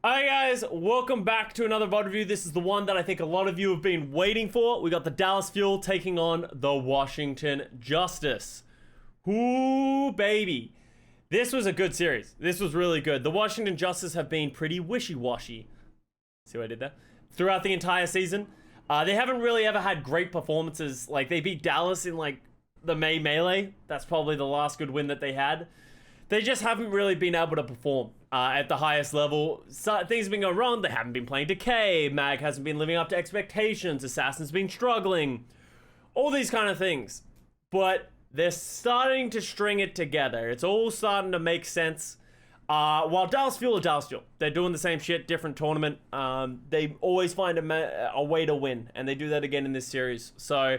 Alright guys, welcome back to another VOD review. This is the one that I think a lot of you have been waiting for. We got the Dallas Fuel taking on the Washington Justice. Ooh, baby. This was a good series. This was really good. The Washington Justice have been pretty wishy-washy. See what I did there? Throughout the entire season. They haven't really ever had great performances. Like, they beat Dallas in, like, the May Melee. That's probably the last good win that they had. They just haven't really been able to perform at the highest level. So, things have been going wrong. They haven't been playing Decay. Mag hasn't been living up to expectations. Assassin's been struggling. All these kind of things. But they're starting to string it together. It's all starting to make sense. While Dallas Fuel are Dallas Fuel. They're doing the same shit, different tournament. They always find a way to win. And they do that again in this series. So,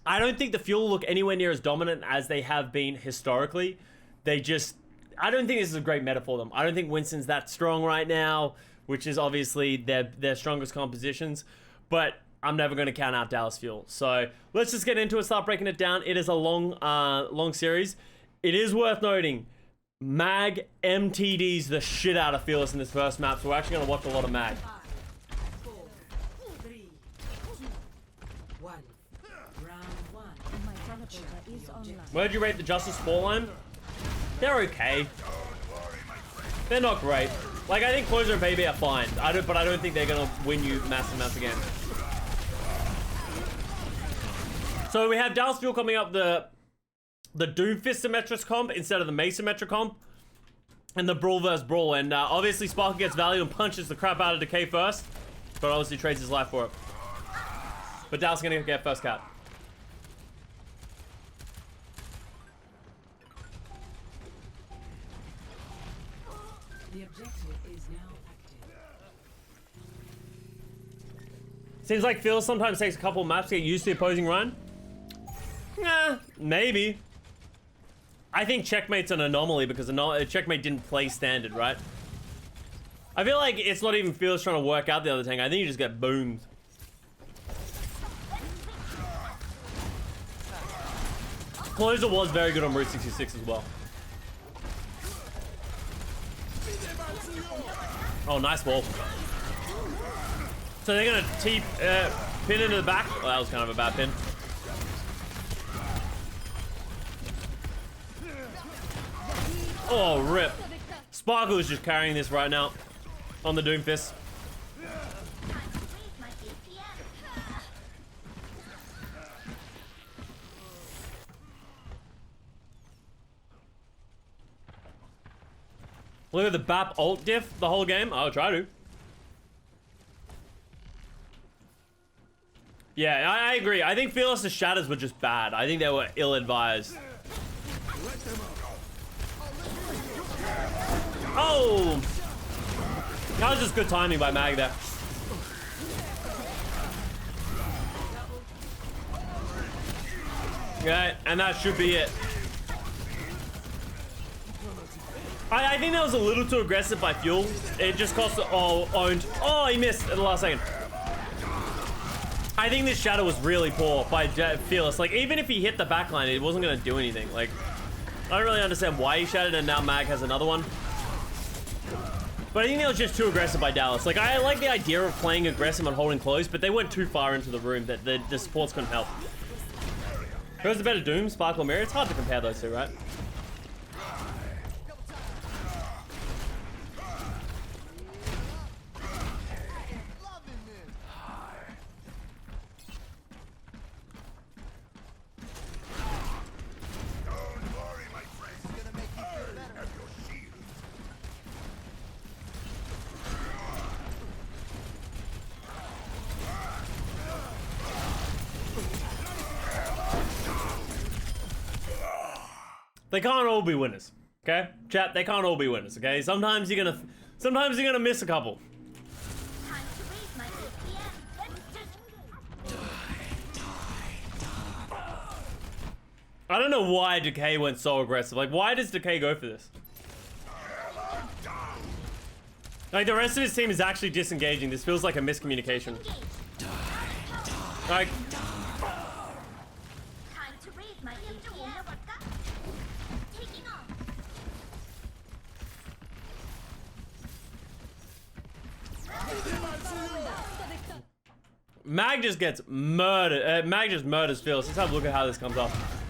I don't think the Fuel look anywhere near as dominant as they have been historically. I don't think this is a great meta for them. I don't think Winston's that strong right now, which is obviously their strongest compositions, but I'm never going to count out Dallas Fuel. So let's just get into it, start breaking it down. It is a long series. It is worth noting, Mag MTDs the shit out of Fearless in this first map, so we're actually going to watch a lot of Mag. 5, 4, 3, 2, 1. Round 1. My teleporter is online. Where'd you rate the Justice score line? They're okay. They're not great. Like, I think Closer and Baby are fine. But I don't think they're gonna win you massive amounts of games. So we have Dallas Fuel coming up the Doomfist Symmetrix comp instead of the Mesa Symmetric comp. And the Brawl vs. Brawl. And obviously Sparkle gets value and punches the crap out of Decay first. But obviously trades his life for it. But Dallas is gonna get first cap. The objective is now active. Seems like Phil sometimes takes a couple of maps to get used to the opposing run. Nah, maybe. I think Checkmate's an anomaly because Checkmate didn't play standard, right? I feel like it's not even Phil's trying to work out the other thing. I think you just get boomed. Closer was very good on Route 66 as well. Oh, nice ball. So they're gonna pin into the back. Well, that was kind of a bad pin. Oh, rip. Sparkle is just carrying this right now on the Doomfist. Look at the BAP ult diff the whole game. I'll try to. Yeah, I agree. I think Fearless's shatters were just bad. I think they were ill-advised. Oh! That was just good timing by Mag there. Okay, and that should be it. I think that was a little too aggressive by Fuel. It just cost owned. Oh, he missed at the last second. I think this shadow was really poor by Fearless. Like, even if he hit the backline, it wasn't going to do anything. Like, I don't really understand why he shattered and now Mag has another one. But I think that was just too aggressive by Dallas. Like, I like the idea of playing aggressive and holding close, but they went too far into the room that the supports couldn't help. Who's the better Doom, Sparkle or Mirror? It's hard to compare those two, right? They can't all be winners, okay? Chat, they can't all be winners, okay? Sometimes you're gonna miss a couple. I don't know why Decay went so aggressive. Like, why does Decay go for this? Like, the rest of his team is actually disengaging. This feels like a miscommunication. Like, Mag just gets murdered. Mag just murders Fearless. Let's have a look at how this comes off.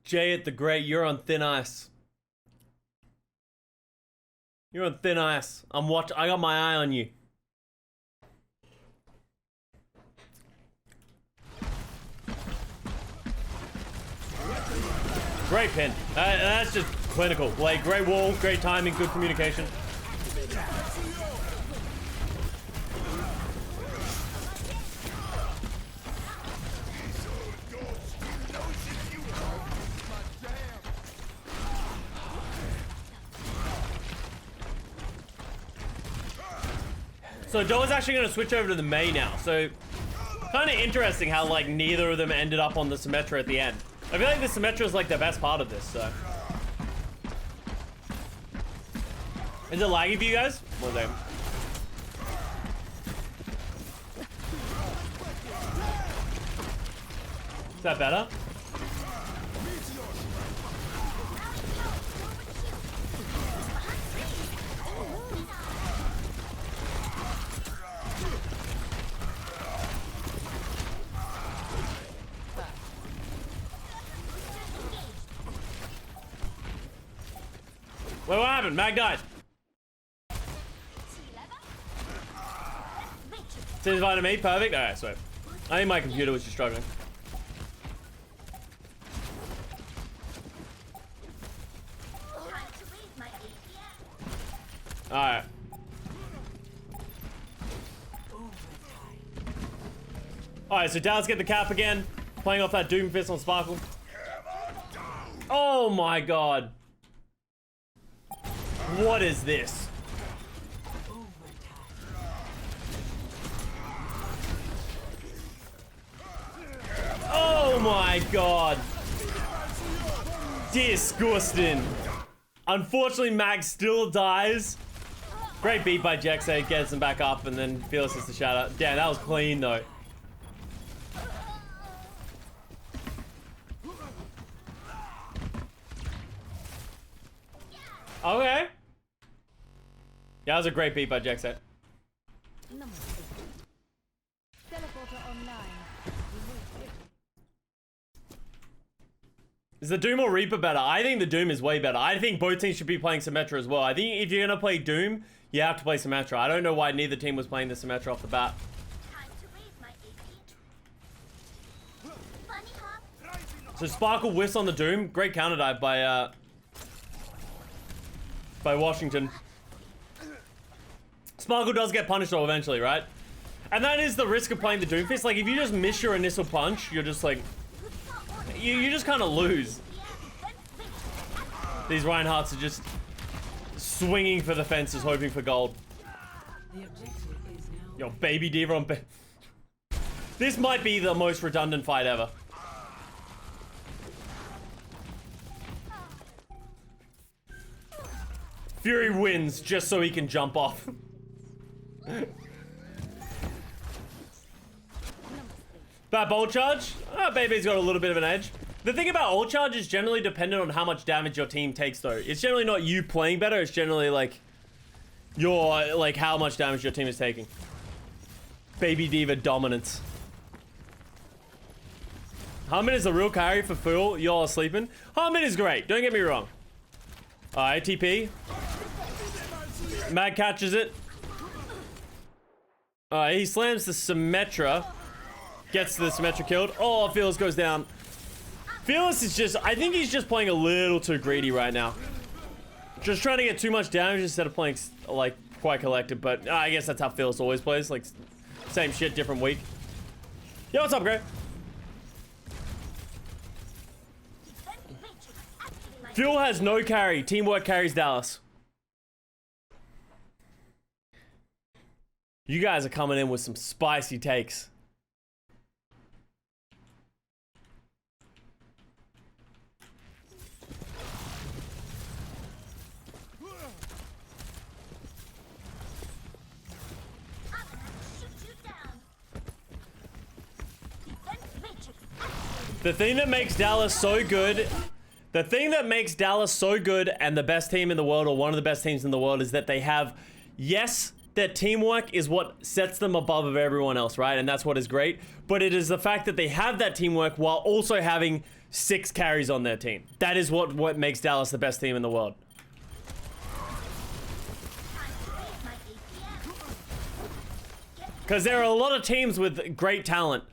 Jay at the Great, you're on thin ice. You're on thin ice. I got my eye on you. Great pin. That's just clinical. Like, great wall, great timing, good communication. So Doa's actually going to switch over to the Mei now. So kind of interesting how like neither of them ended up on the Symmetra at the end. I feel like the Symmetra is like the best part of this. So is it laggy for you guys? One second. Is that better? Wait, what happened? Mag died. Says vitamin me, perfect. Alright, sweet. I think my computer was just struggling. Alright. Alright, so Dallas get the cap again. Playing off that Doom Fist on Sparkle. Oh my god. What is this? Oh my god. Disgusting. Unfortunately, Mag still dies. Great beat by Jexay, gets him back up, and then Fearless is the shout out. Damn, that was clean though. Okay. Yeah, that was a great beat by Jexay. Teleporter online. Is the Doom or Reaper better? I think the Doom is way better. I think both teams should be playing Symmetra as well. I think if you're gonna play Doom, you have to play Symmetra. I don't know why neither team was playing the Symmetra off the bat. So Sparkle whiffs on the Doom. Great counter dive by Washington. Sparkle does get punished though eventually, right? And that is the risk of playing the Doomfist. Like, if you just miss your initial punch, you're just like... You just kind of lose. These Reinhardts are just swinging for the fences, hoping for gold. The objective is now. Yo, baby diva on... This might be the most redundant fight ever. Fury wins just so he can jump off. That bolt charge? Baby's got a little bit of an edge. The thing about ult charge is generally dependent on how much damage your team takes though. It's generally not you playing better, it's generally like how much damage your team is taking. Baby diva dominance. Harmon is the real carry for Fool. Y'all are sleeping. Harmon is great, don't get me wrong. ATP. Mag catches it. He slams the Symmetra. Gets the Symmetra killed. Oh, Fearless goes down. Fearless is just... I think he's just playing a little too greedy right now. Just trying to get too much damage instead of playing, like, quite collected. But I guess that's how Fearless always plays. Like, same shit, different week. Yo, what's up, Gray? Fuel has no carry. Teamwork carries Dallas. You guys are coming in with some spicy takes. The thing that makes Dallas so good, the thing that makes Dallas so good and the best team in the world, or one of the best teams in the world, is that they have, yes, their teamwork is what sets them above of everyone else, right? And that's what is great. But it is the fact that they have that teamwork while also having 6 carries on their team. That is what makes Dallas the best team in the world. Because there are a lot of teams with great talent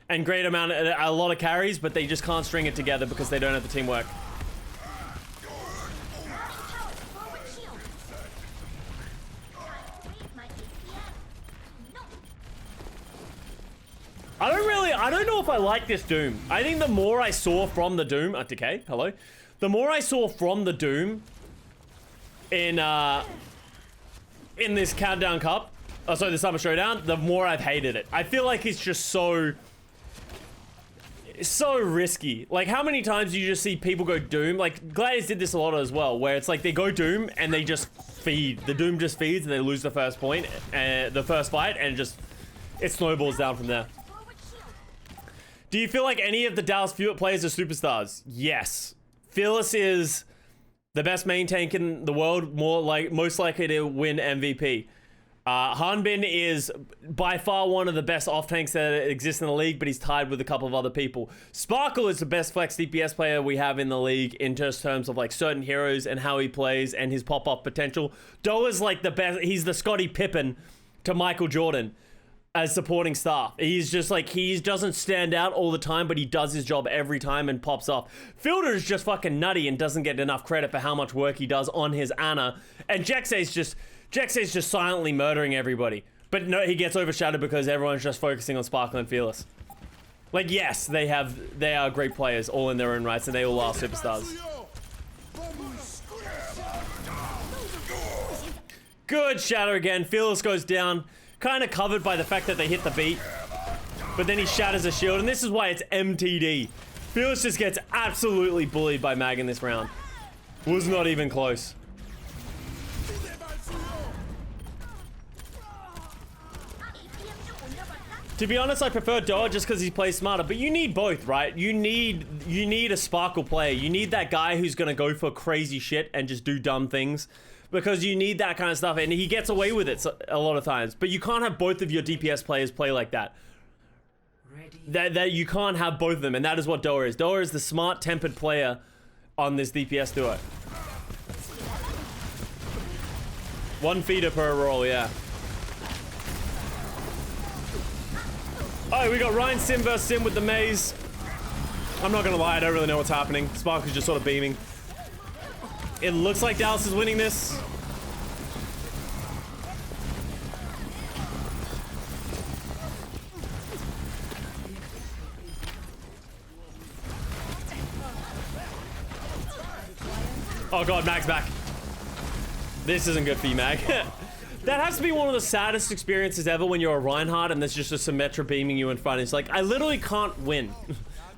and a lot of carries, but they just can't string it together because they don't have the teamwork. I don't know if I like this Doom. I think the more I saw from the Doom, Decay, hello. The more I saw from the Doom in this Countdown Cup, sorry, the Summer Showdown, the more I've hated it. I feel like it's just so risky. Like, how many times do you just see people go Doom? Like, Gladiators did this a lot as well, where it's like they go Doom and they just feed. The Doom just feeds and they lose the first point, the first fight, and it snowballs down from there. Do you feel like any of the Dallas Fuel players are superstars? Yes. Fearless is the best main tank in the world, most likely to win MVP. Hanbin is by far one of the best off tanks that exist in the league, but he's tied with a couple of other people. Sparkle is the best flex DPS player we have in the league in just terms of like certain heroes and how he plays and his pop-off potential. Doa's like the best. He's the Scottie Pippen to Michael Jordan as supporting staff. He's just like, he doesn't stand out all the time, but he does his job every time and pops off. Fielder is just fucking nutty and doesn't get enough credit for how much work he does on his Ana. And Jexay's just silently murdering everybody. But no, he gets overshadowed because everyone's just focusing on Sparkle and Fearless. Like, yes, they are great players all in their own rights, and they all are superstars. Good shatter again. Fearless goes down. Kind of covered by the fact that they hit the beat. But then he shatters a shield, and this is why it's MTD. Fearless just gets absolutely bullied by Mag in this round. Was not even close. To be honest, I prefer Doa just because he plays smarter, but you need both, right? You need a Sparkle player. You need that guy who's gonna go for crazy shit and just do dumb things, because you need that kind of stuff, and he gets away with it a lot of times. But you can't have both of your DPS players play like that. That you can't have both of them, and that is what Doa is. Doa is the smart, tempered player on this DPS duo. One feeder per roll, yeah. Oh, we got Ryan Sim versus Sim with the maze. I'm not gonna lie, I don't really know what's happening. Spark is just sort of beaming. It looks like Dallas is winning this. Oh god, Mag's back. This isn't good for you, Mag. That has to be one of the saddest experiences ever when you're a Reinhardt and there's just a Symmetra beaming you in front. It's like, I literally can't win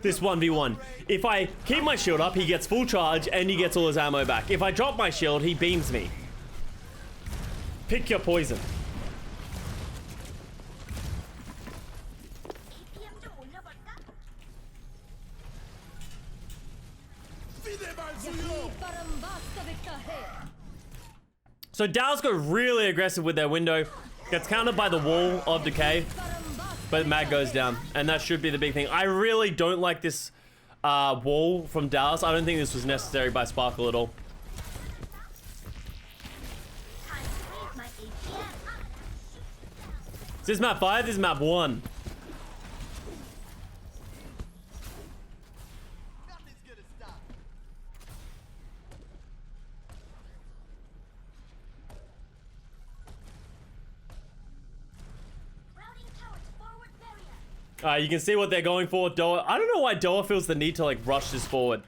this 1v1. If I keep my shield up, he gets full charge and he gets all his ammo back. If I drop my shield, he beams me. Pick your poison. So Dallas go really aggressive with their window. Gets countered by the wall of Decay. But Mag goes down. And that should be the big thing. I really don't like this wall from Dallas. I don't think this was necessary by Sparkle at all. Is this map 5? This is map 1. You can see what they're going for. Doa. I don't know why Doa feels the need to like rush this forward.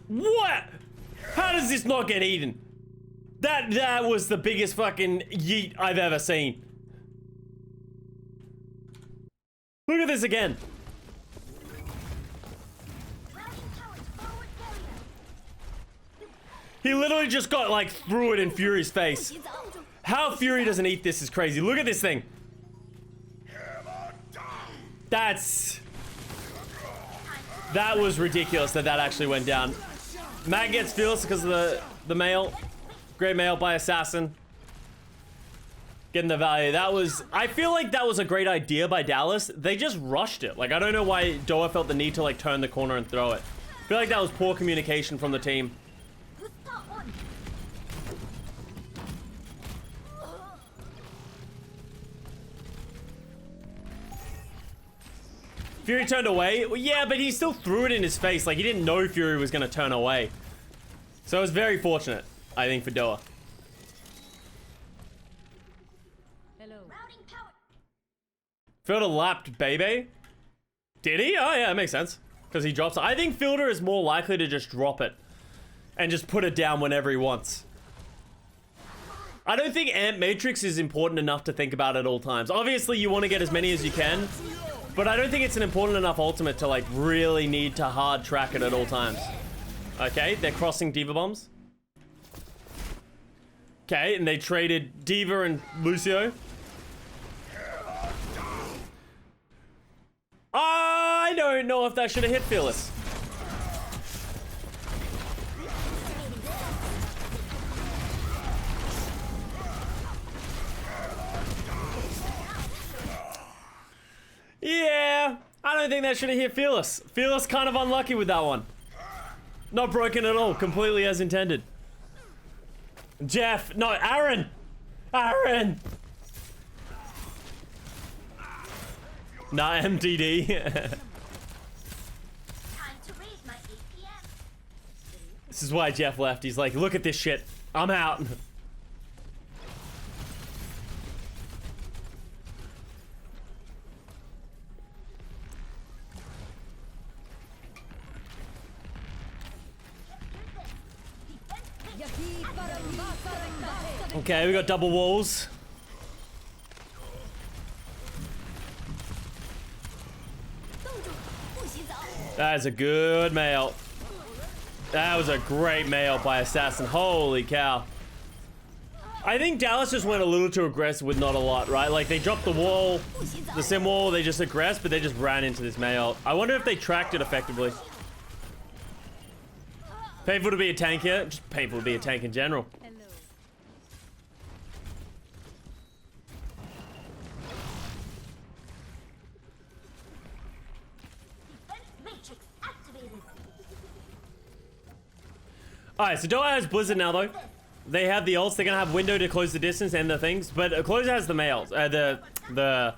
What? How does this not get eaten? That was the biggest fucking yeet I've ever seen. Look at this again. He literally just got like threw it in Fury's face. How Fury doesn't eat this is crazy. Look at this thing. That's... That was ridiculous that actually went down. Mag gets fearless because of the mail. Great mail by Assassin. Getting the value. That was... I feel like that was a great idea by Dallas. They just rushed it. Like, I don't know why Doa felt the need to, like, turn the corner and throw it. I feel like that was poor communication from the team. Fury turned away? Well, yeah, but he still threw it in his face. Like, he didn't know Fury was going to turn away. So it was very fortunate, I think, for Doa. Hello. Fielder lapped Bebe. Did he? Oh, yeah, that makes sense. Because he drops it. I think Fielder is more likely to just drop it. And just put it down whenever he wants. I don't think Amp Matrix is important enough to think about at all times. Obviously, you want to get as many as you can. But I don't think it's an important enough ultimate to, like, really need to hard track it at all times. Okay, they're crossing Diva Bombs. Okay, and they traded Diva and Lucio. I don't know if that should have hit Fearless. Yeah, I don't think that should have hit Fearless. Fearless kind of unlucky with that one. Not broken at all, completely as intended. Jeff, no, Aaron! Aaron! Nah, MTD. This is why Jeff left. He's like, look at this shit. I'm out. Okay, we got double walls. That is a good mail. That was a great mail by Assassin. Holy cow. I think Dallas just went a little too aggressive with not a lot, right? Like, they dropped the wall, the sim wall, they just aggressed, but they just ran into this mail. I wonder if they tracked it effectively. Painful to be a tank here. Just painful to be a tank in general. Alright, so Doa has Blizzard now, though. They have the ults. They're gonna have window to close the distance and the things, but Closer has the mails, the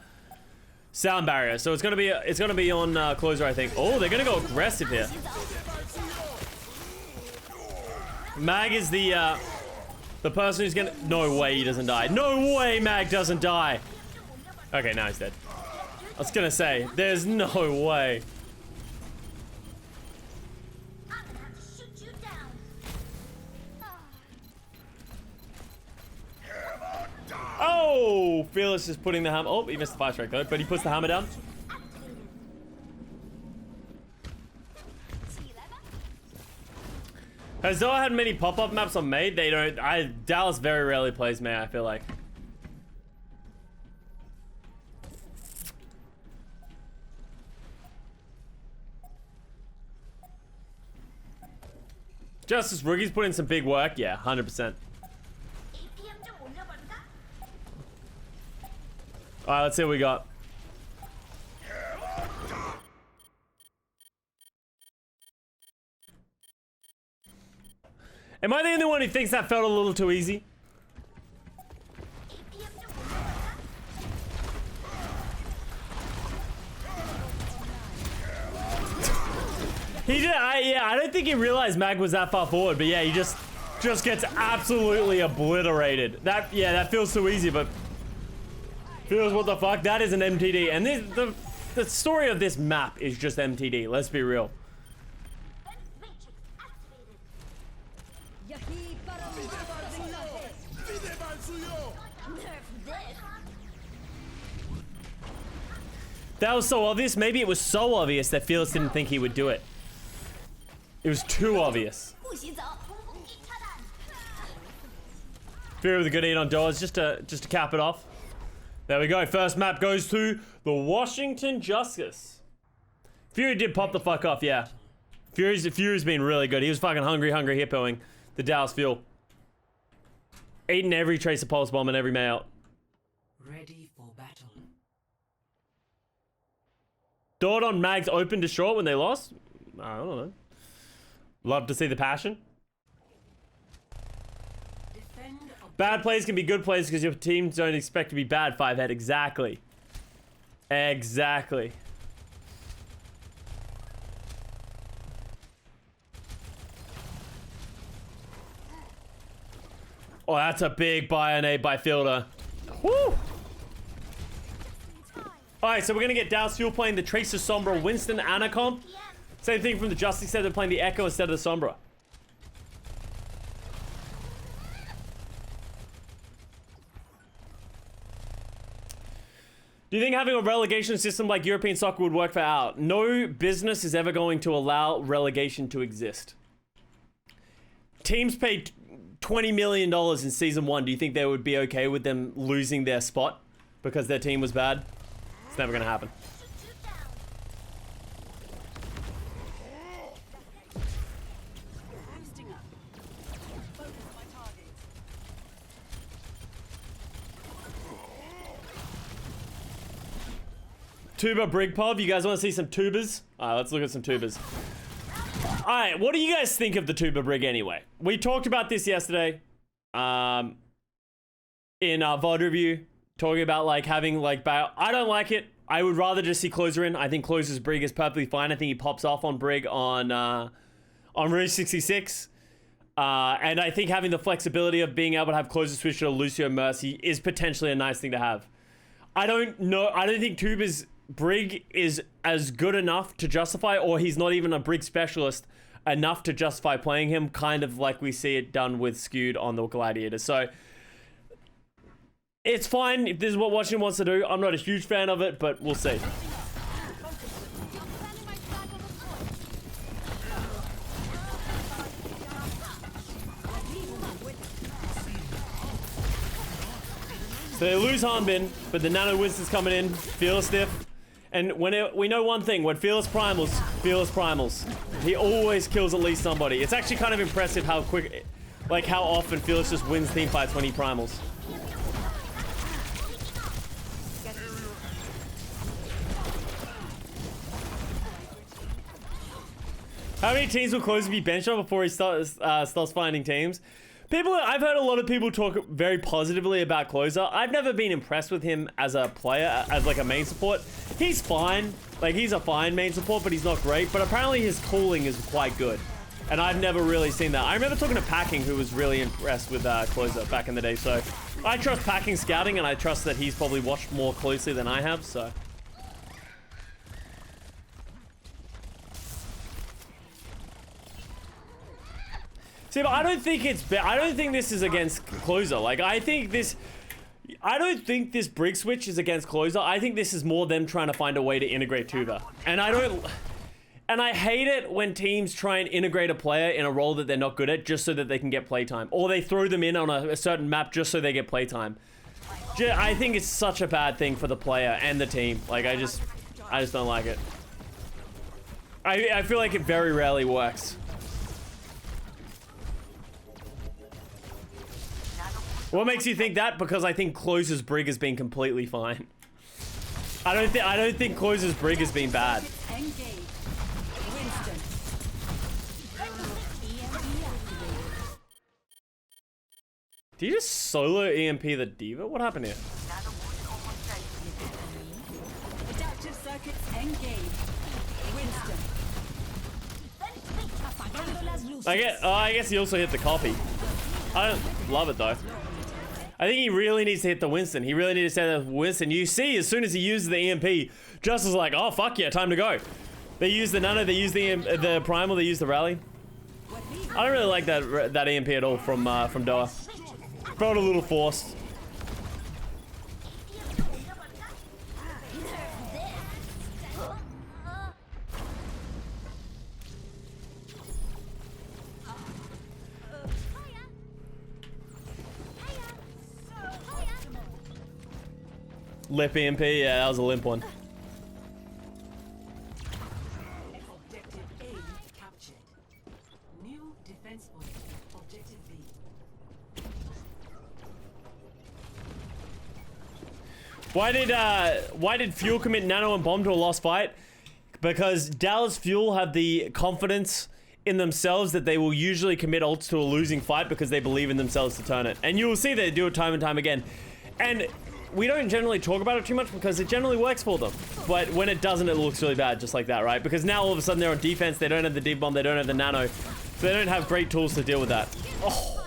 sound barrier. So it's gonna be on Closer, I think. Oh, they're gonna go aggressive here. Mag is the person who's gonna. No way he doesn't die. No way Mag doesn't die. Okay, now he's dead. I was gonna say, there's no way. Oh, Fearless is putting the hammer. Oh, he missed the fire strike though, but he puts the hammer down. Has Zoa had many pop-up maps on Made? They don't. Dallas very rarely plays May, I feel like. Justice Rookie's put in some big work. Yeah, 100%. Alright, let's see what we got. Am I the only one who thinks that felt a little too easy? He did. Yeah, I don't think he realized Mag was that far forward, but yeah, he just gets absolutely obliterated. That feels too easy, but feels what the fuck. That is an MTD, and the story of this map is just MTD. Let's be real. That was so obvious. Maybe it was so obvious that Felix didn't think he would do it. It was too obvious. Fury with a good eat on doors just to cap it off. There we go. First map goes to the Washington Justice. Fury did pop the fuck off, yeah. Fury's been really good. He was fucking hungry hippoing the Dallas Fuel. Eating every tracer pulse bomb and every mail. Ready for battle. Thought on Mag's open to short when they lost? I don't know. Love to see the passion. Defend ob- Bad plays can be good plays because your teams don't expect to be bad, 5-head. Exactly. Exactly. Oh, that's a big buy nade by Fielder. Woo! Alright, so we're gonna get Dallas Fuel playing the Tracer, Sombra, Winston, Anacom. Same thing from the Justice, said they're playing the Echo instead of the Sombra. Do you think having a relegation system like European soccer would work for out? No business is ever going to allow relegation to exist. Teams paid $20 million in season 1. Do you think they would be okay with them losing their spot because their team was bad? It's never gonna happen. boosting up. Focus my targets. Tuba Brigpov, you guys want to see some tubas? Alright, let's look at some tubas. Alright, what do you guys think of the Tuba Brig anyway? We talked about this yesterday. In our VOD review. Talking about like having like I don't like it. I would rather just see Closer in. I think Closer's Brig is perfectly fine. I think he pops off on Brig on Route 66. And I think having the flexibility of being able to have Closer switch to Lucio Mercy is potentially a nice thing to have. I don't think Tuba's Brig is as good enough to justify, or he's not even a Brig specialist enough to justify playing him, kind of like we see it done with Skewed on the Gladiator. So it's fine if this is what Washington wants to do. I'm not a huge fan of it, but we'll see. So they lose Hanbin, but the Nano Winston's coming in, Fearless Stiff. And we know one thing, when Fearless Primals, he always kills at least somebody. It's actually kind of impressive how quick, like how often Fearless just wins team fights when he Primals. How many teams will Closer be benched on before he starts finding teams? I've heard a lot of people talk very positively about Closer. I've never been impressed with him as a player, as like a main support. He's fine. Like, he's a fine main support, but he's not great. But apparently his calling is quite good. And I've never really seen that. I remember talking to Packing, who was really impressed with Closer back in the day. So I trust Packing's scouting, and I trust that he's probably watched more closely than I have, so. See, but I don't think this is against Closer. Like, I don't think this Brig switch is against Closer. I think this is more them trying to find a way to integrate Tuba. And I hate it when teams try and integrate a player in a role that they're not good at just so that they can get playtime. Or they throw them in on a certain map just so they get playtime. I think it's such a bad thing for the player and the team. Like, I just don't like it. I feel like it very rarely works. What makes you think that? Because I think Closer's Brig has been completely fine. I don't think Closer's Brig has been bad. Did you just solo EMP the Diva? What happened here? Adaptive circuits engaged. Winston. I guess he also hit the copy. I don't love it though. I think he really needs to hit the Winston. He really needs to hit the Winston. You see, as soon as he uses the EMP, Justice is like, oh fuck yeah, time to go. They use the Nano, they use the Primal, they use the Rally. I don't really like that EMP at all from Doa. Felt a little forced. Lip EMP, yeah, that was a limp one. defense point. Objective B. Why did Fuel commit Nano and Bomb to a lost fight? Because Dallas Fuel have the confidence in themselves that they will usually commit ults to a losing fight because they believe in themselves to turn it. And you will see they do it time and time again. And we don't generally talk about it too much because it generally works for them. But when it doesn't, it looks really bad, just like that, right? Because now all of a sudden they're on defense, they don't have the deep bomb, they don't have the nano. So they don't have great tools to deal with that. Oh.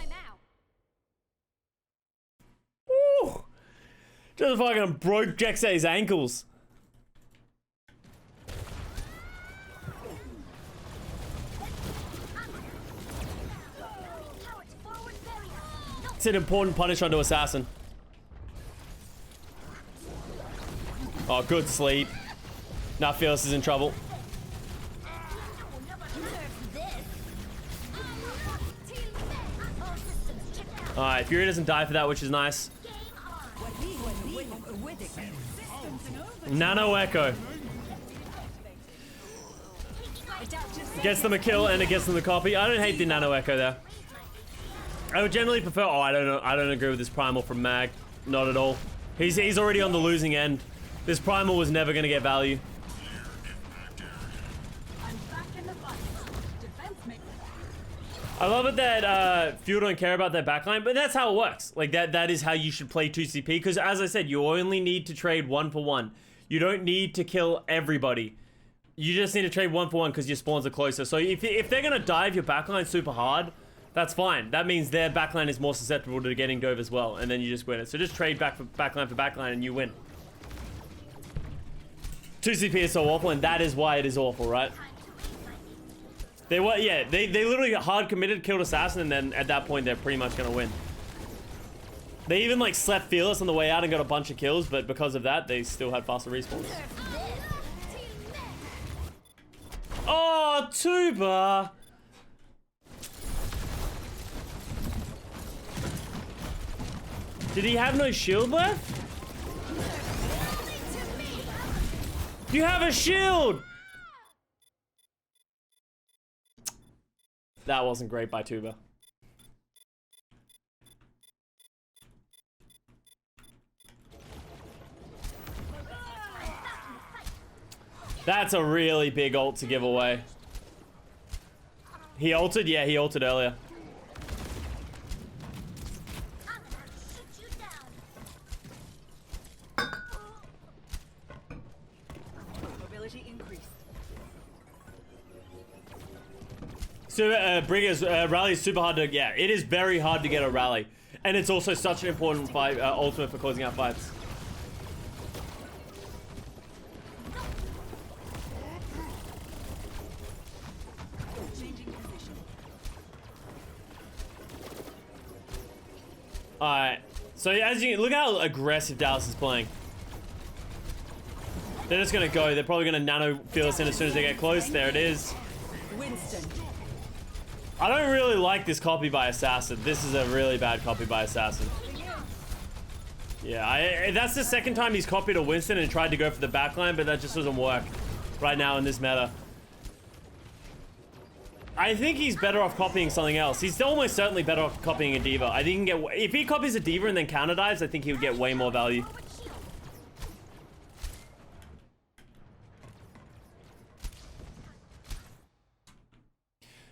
Woo. Just fucking broke Jexay's ankles. It's an important punish onto Assassin. Oh, good sleep. Now Fearless is in trouble. Alright, Fury doesn't die for that, which is nice. Nano Echo. Gets them a kill and it gets them the copy. I don't hate the Nano Echo there. I would generally prefer... Oh, I don't know. I don't agree with this Primal from Mag. Not at all. He's already on the losing end. This Primal was never going to get value. I love it that Fuel don't care about their backline, but that's how it works. Like, that is how you should play 2CP, because as I said, you only need to trade 1 for 1. You don't need to kill everybody. You just need to trade 1 for 1 because your spawns are closer. So if they're going to dive your backline super hard, that's fine. That means their backline is more susceptible to getting dove as well, and then you just win it. So just trade backline for backline and you win. 2CP is so awful, and that is why it is awful, right? They literally hard committed, killed Assassin, and then at that point they're pretty much gonna win. They even like slept Fearless on the way out and got a bunch of kills, but because of that, they still had faster respawns. Oh, Tuba! Did he have no shield left? You have a shield! That wasn't great by Tuba. That's a really big ult to give away. He ulted? Yeah, he ulted earlier. So, Brigger's rally is super hard to... Yeah, it is very hard to get a rally. And it's also such an important fight, ultimate for closing out fights. Alright. So, as you... Look how aggressive Dallas is playing. They're just gonna go. They're probably gonna nano Fearless in as soon as they get close. There it is. Winston. I don't really like this copy by Assassin. This is a really bad copy by Assassin. Yeah, that's the second time he's copied a Winston and tried to go for the backline, but that just doesn't work right now in this meta. I think he's better off copying something else. He's almost certainly better off copying a D.Va. I think he can get... If he copies a D.Va and then counter dives, I think he would get way more value.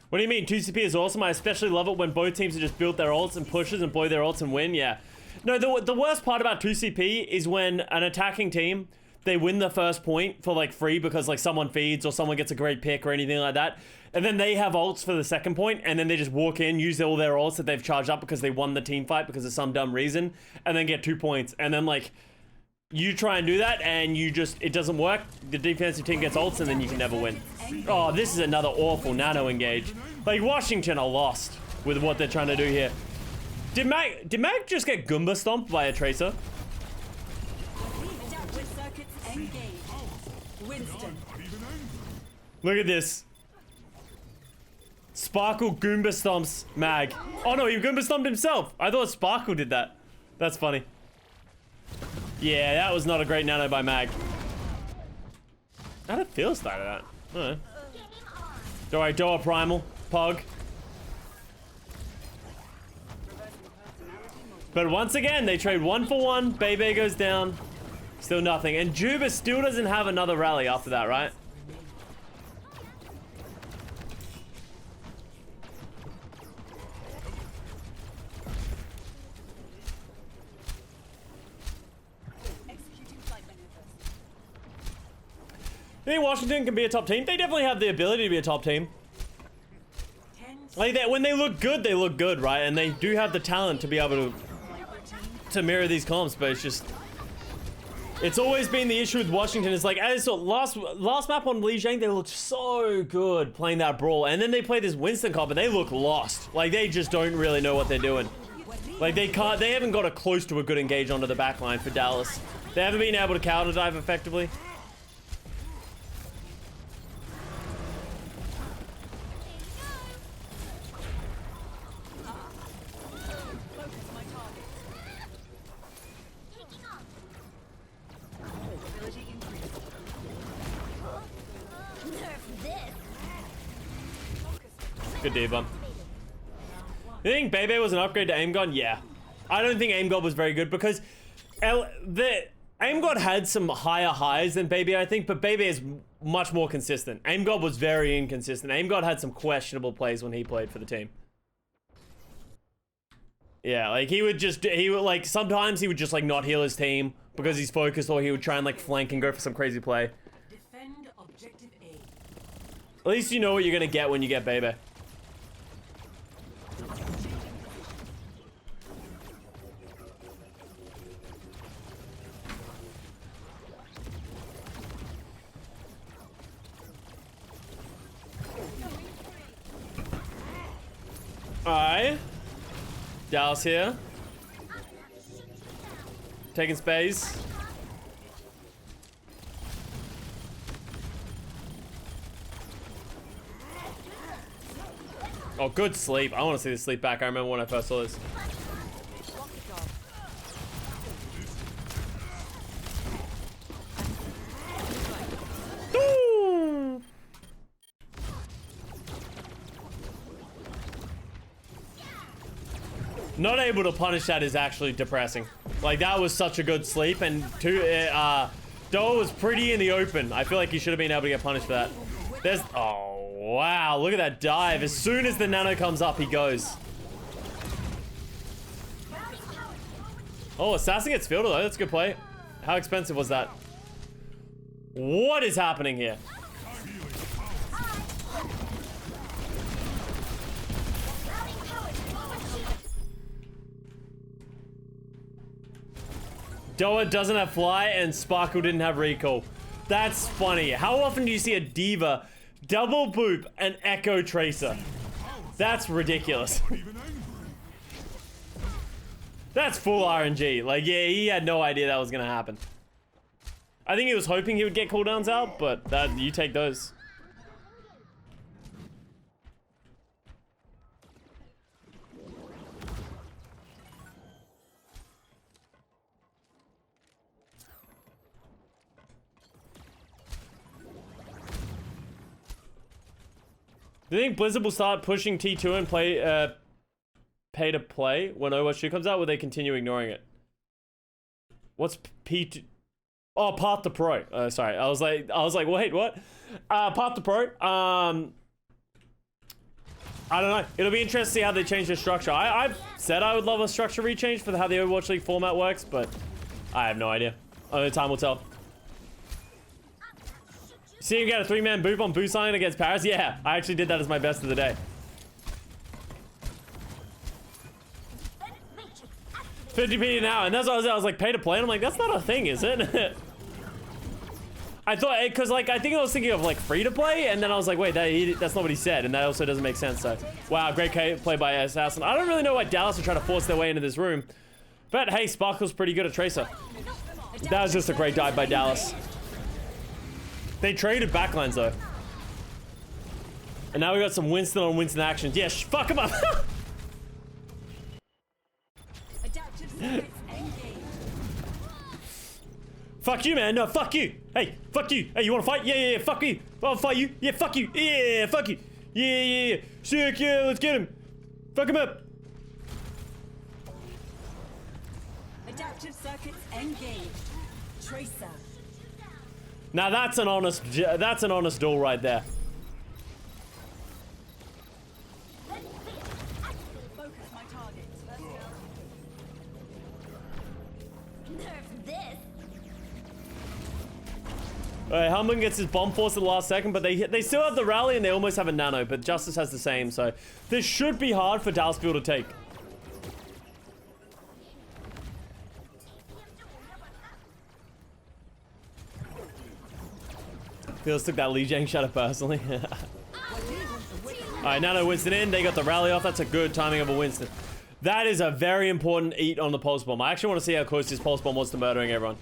What do you mean? 2CP is awesome. I especially love it when both teams have just built their ults and pushes and blow their ults and win. Yeah. No, the worst part about 2CP is when an attacking team, they win the first point for like free because like someone feeds or someone gets a great pick or anything like that. And then they have ults for the second point and then they just walk in, use all their ults that they've charged up because they won the team fight because of some dumb reason and then get 2 points. And then like you try and do that and you just, it doesn't work. The defensive team gets ults and then you can never win. Oh, this is another awful nano engage. Like, Washington are lost with what they're trying to do here. Did Mag just get Goomba stomped by a Tracer? Look at this. Sparkle Goomba stomps Mag. Oh no, he Goomba stomped himself. I thought Sparkle did that. That's funny. Yeah, that was not a great nano by Mag. How did Phil start that? I don't know. Alright, Doa Primal. Pog. But once again, they trade 1 for 1. Bebe goes down. Still nothing. And Juba still doesn't have another rally after that, right? I think Washington can be a top team. They definitely have the ability to be a top team. Like that, when they look good, right? And they do have the talent to be able to mirror these comps, but it's just, it's always been the issue with Washington. It's like, as last map on Lijiang, they looked so good playing that brawl, and then they play this Winston comp and they look lost. Like they just don't really know what they're doing. Like they haven't got a close to a good engage onto the backline for Dallas. They haven't been able to counter dive effectively. Good debump. You think Bebe was an upgrade to Aim God? Yeah. I don't think Aim God was very good because Aim God had some higher highs than Bebe, I think, but Bebe is much more consistent. Aim God was very inconsistent. Aim God had some questionable plays when he played for the team. Yeah, like he would like, sometimes he would just like not heal his team because he's focused, or he would try and like flank and go for some crazy play. Defend objective A. At least you know what you're gonna get when you get Bebe. Alright. Dallas here. Taking space. Oh, good sleep. I want to see the sleep back. I remember when I first saw this. Ooh. Not able to punish that is actually depressing. Like, that was such a good sleep, and Doa was pretty in the open. I feel like he should have been able to get punished for that. There's, oh wow, look at that dive. As soon as the nano comes up, he goes. Oh, Assassin gets fielded though, that's a good play. How expensive was that? What is happening here? Doa doesn't have fly and Sparkle didn't have recall. That's funny. How often do you see a Diva double boop and Echo Tracer? That's ridiculous. That's full RNG. Like, yeah, he had no idea that was gonna happen. I think he was hoping he would get cooldowns out, but that, you take those. Do you think Blizzard will start pushing T2 and play, pay to play when Overwatch 2 comes out, or will they continue ignoring it? What's P2? Oh, Path to Pro. Sorry, I was like, wait, what? Path to Pro. I don't know. It'll be interesting to see how they change the structure. I've said I would love a structure rechange for how the Overwatch League format works, but I have no idea. Only time will tell. See him get a 3-man boop on boost line against Paris? Yeah, I actually did that as my best of the day. 50p now, and that's what I was like, pay to play, and I'm like, that's not a thing, is it? I thought, because like, I think I was thinking of like free to play, and then I was like, wait, that's not what he said, and that also doesn't make sense, so. Wow, great play by Assassin. I don't really know why Dallas are trying to force their way into this room, but hey, Sparkle's pretty good at Tracer. That was just a great dive by Dallas. They traded backlines though. And now we got some Winston on Winston actions. Yeah, fuck him up. Fuck you, man. No, fuck you. Hey, fuck you. Hey, you wanna fight? Yeah, fuck you. I'll fight you. Yeah, fuck you. Yeah, fuck you. Yeah. Sick, yeah, let's get him. Fuck him up. Adaptive circuits engaged. Tracer. Now that's an honest duel right there. Focus my targets. Let's go. Nerf this. Alright, Humblin gets his bomb force at the last second, but they still have the rally and they almost have a nano, but Justice has the same, so this should be hard for Dallasfield to take. Feels took that Li Jiang shot personally. Alright, nano Winston in, they got the rally off, that's a good timing of a Winston. That is a very important eat on the pulse bomb. I actually want to see how close this pulse bomb was to murdering everyone.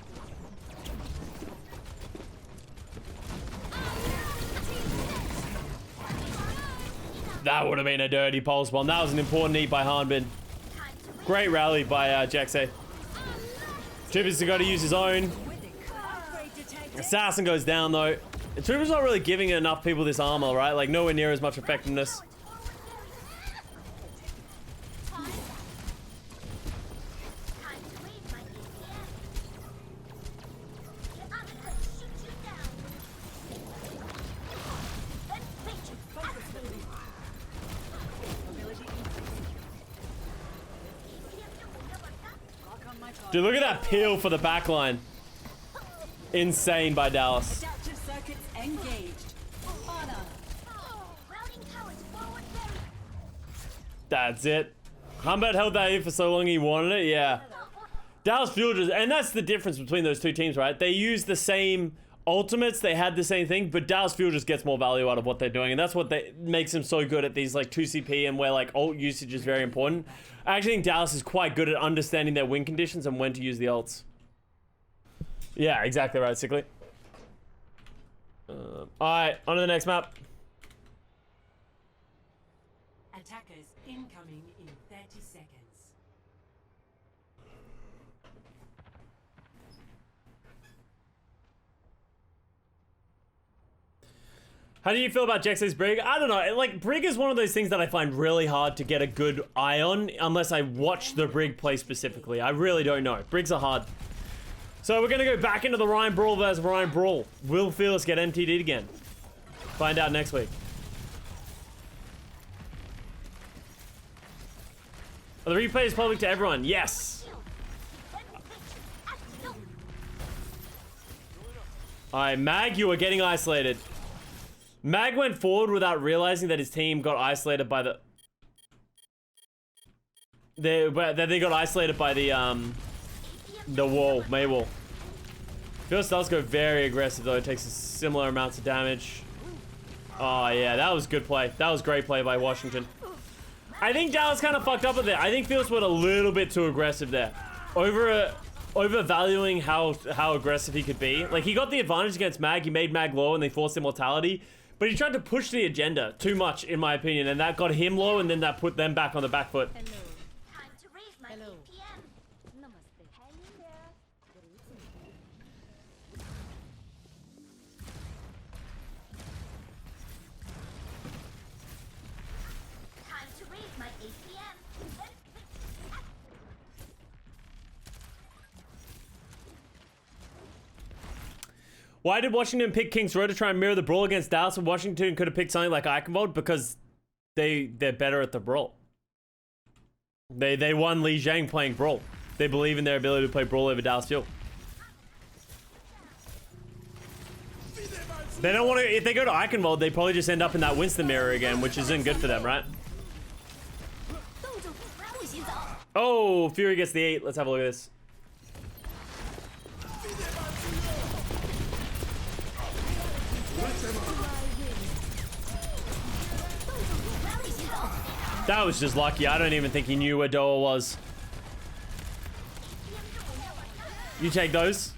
That would have been a dirty pulse bomb. That was an important eat by Hanbin. Great rally by Jaxay. Trippers has got to use his own. Assassin goes down though. Tripper's not really giving enough people this armor, right? Like nowhere near as much effectiveness. Dude, look at that peel for the backline. Insane by Dallas. Adaptive circuits engaged. Honor. That's it. Humbert held that in for so long he wanted it, yeah. Dallas Fuel just, and that's the difference between those two teams, right? They use the same ultimates, they had the same thing, but Dallas Fuel just gets more value out of what they're doing, and that's what makes them so good at these like 2CP and where like ult usage is very important. I actually think Dallas is quite good at understanding their win conditions and when to use the ults. Yeah, exactly right, Sickly. Alright, on to the next map. Attackers incoming in 30 seconds. How do you feel about Jexay's Brig? I don't know. Like, Brig is one of those things that I find really hard to get a good eye on unless I watch the Brig play specifically. I really don't know. Brigs are hard. So we're going to go back into the Ryan Brawl versus Ryan Brawl. Will Fearless get MTD'd again? Find out next week. Are the replays public to everyone? Yes. Alright, Mag, you are getting isolated. Mag went forward without realizing that his team got isolated by the... They got isolated by the wall, May wall. Fearless does go very aggressive though, it takes similar amounts of damage. Oh yeah, that was good play. That was great play by Washington. I think Dallas kind of fucked up with it. I think Fearless went a little bit too aggressive there. Overvaluing how aggressive he could be. Like, he got the advantage against Mag, he made Mag low and they forced immortality. But he tried to push the agenda too much, in my opinion, and that got him low and then that put them back on the back foot. Hello. Time to raise my BPM. Namaste. Hang in there. Time to raise my APM. Why did Washington pick King's Row to try and mirror the brawl against Dallas? And Washington could have picked something like Eichenwald because they're better at the brawl. They won Li Jiang playing brawl. They believe in their ability to play brawl over Dallas Fuel. They don't want to. If they go to Eichenwald, they probably just end up in that Winston mirror again, which isn't good for them, right? Oh, Fury gets the 8. Let's have a look at this. That was just lucky. I don't even think he knew where Doa was. You take those.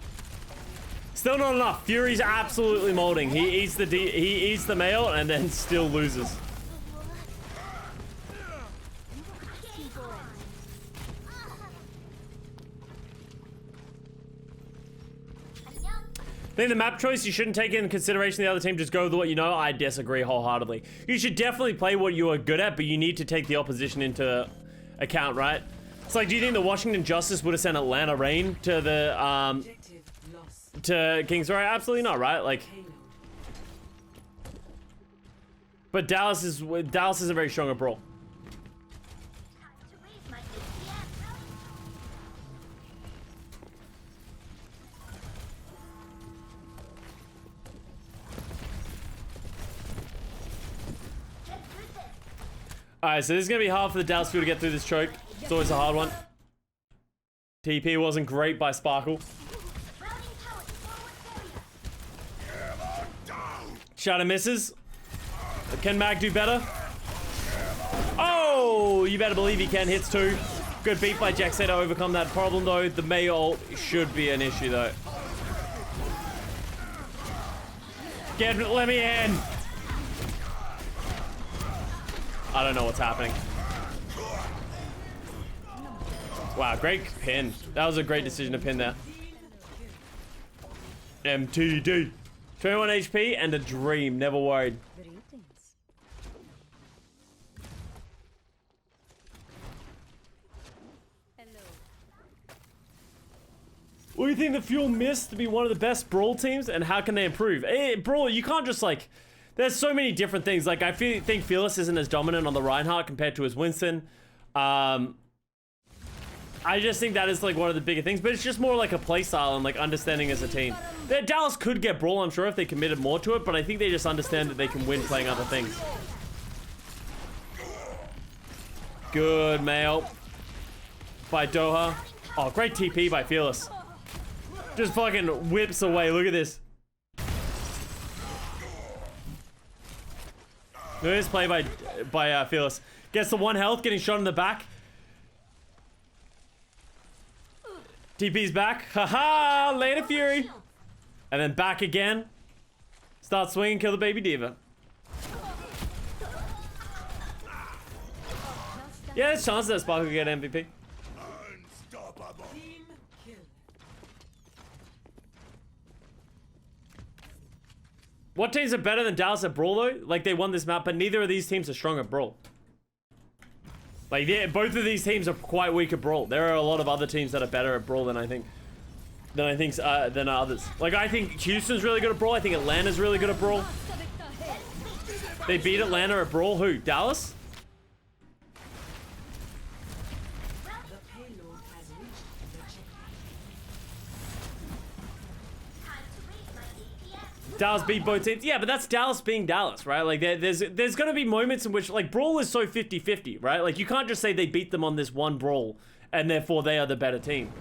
Still not enough. Fury's absolutely molding. He eats the male and then still loses. I think the map choice, you shouldn't take into consideration the other team, just go with what you know. I disagree wholeheartedly. You should definitely play what you are good at, but you need to take the opposition into account, right? It's like, do you think the Washington Justice would have sent Atlanta Reign to the Objective lost. to Kings Row? Absolutely not, right? Like, Payload. but Dallas is a very strong at brawl. Time to raise my ATM. Get through this. All right, so this is gonna be hard for the Dallas Fuel to get through this choke. It's always a hard one. TP wasn't great by Sparkle. Routing power to forward area. Shadow misses. Can Mag do better? Oh, you better believe he can. Hits 2. Good beat by Jack to overcome that problem, though. The Mei ult should be an issue, though. Let me in. I don't know what's happening. Wow, great pin. That was a great decision to pin there. MTD. 21 HP and a dream. Never worried. Greetings. Hello. What do you think the Fuel missed to be one of the best Brawl teams, and how can they improve? Brawl, you can't just like... There's so many different things. Like, I think Fearless isn't as dominant on the Reinhardt compared to his Winston. I just think that is like one of the bigger things, but it's just more like a play style and like understanding as a team. Dallas could get Brawl, I'm sure, if they committed more to it, but I think they just understand that they can win playing other things. Good mail by Doha. Oh, great TP by Fearless. Just fucking whips away. Look at this. Look at this play by Fearless. Gets the 1 health, getting shot in the back. TP's back. Haha! Later, Fury. And then back again. Start swinging, kill the baby diva. Yeah, there's chances that Sparkle could get MVP. Team kill. What teams are better than Dallas at Brawl, though? Like, they won this map, but neither of these teams are strong at Brawl. Like, both of these teams are quite weak at Brawl. There are a lot of other teams that are better at Brawl than others. Like, I think Houston's really good at Brawl. I think Atlanta's really good at Brawl. They beat Atlanta at Brawl. Who? Dallas? The payload has reached the checkpoint. Time to raise my ATM. Dallas beat both teams. Yeah, but that's Dallas being Dallas, right? Like, there's going to be moments in which, like, Brawl is so 50-50, right? Like, you can't just say they beat them on this one Brawl, and therefore they are the better team.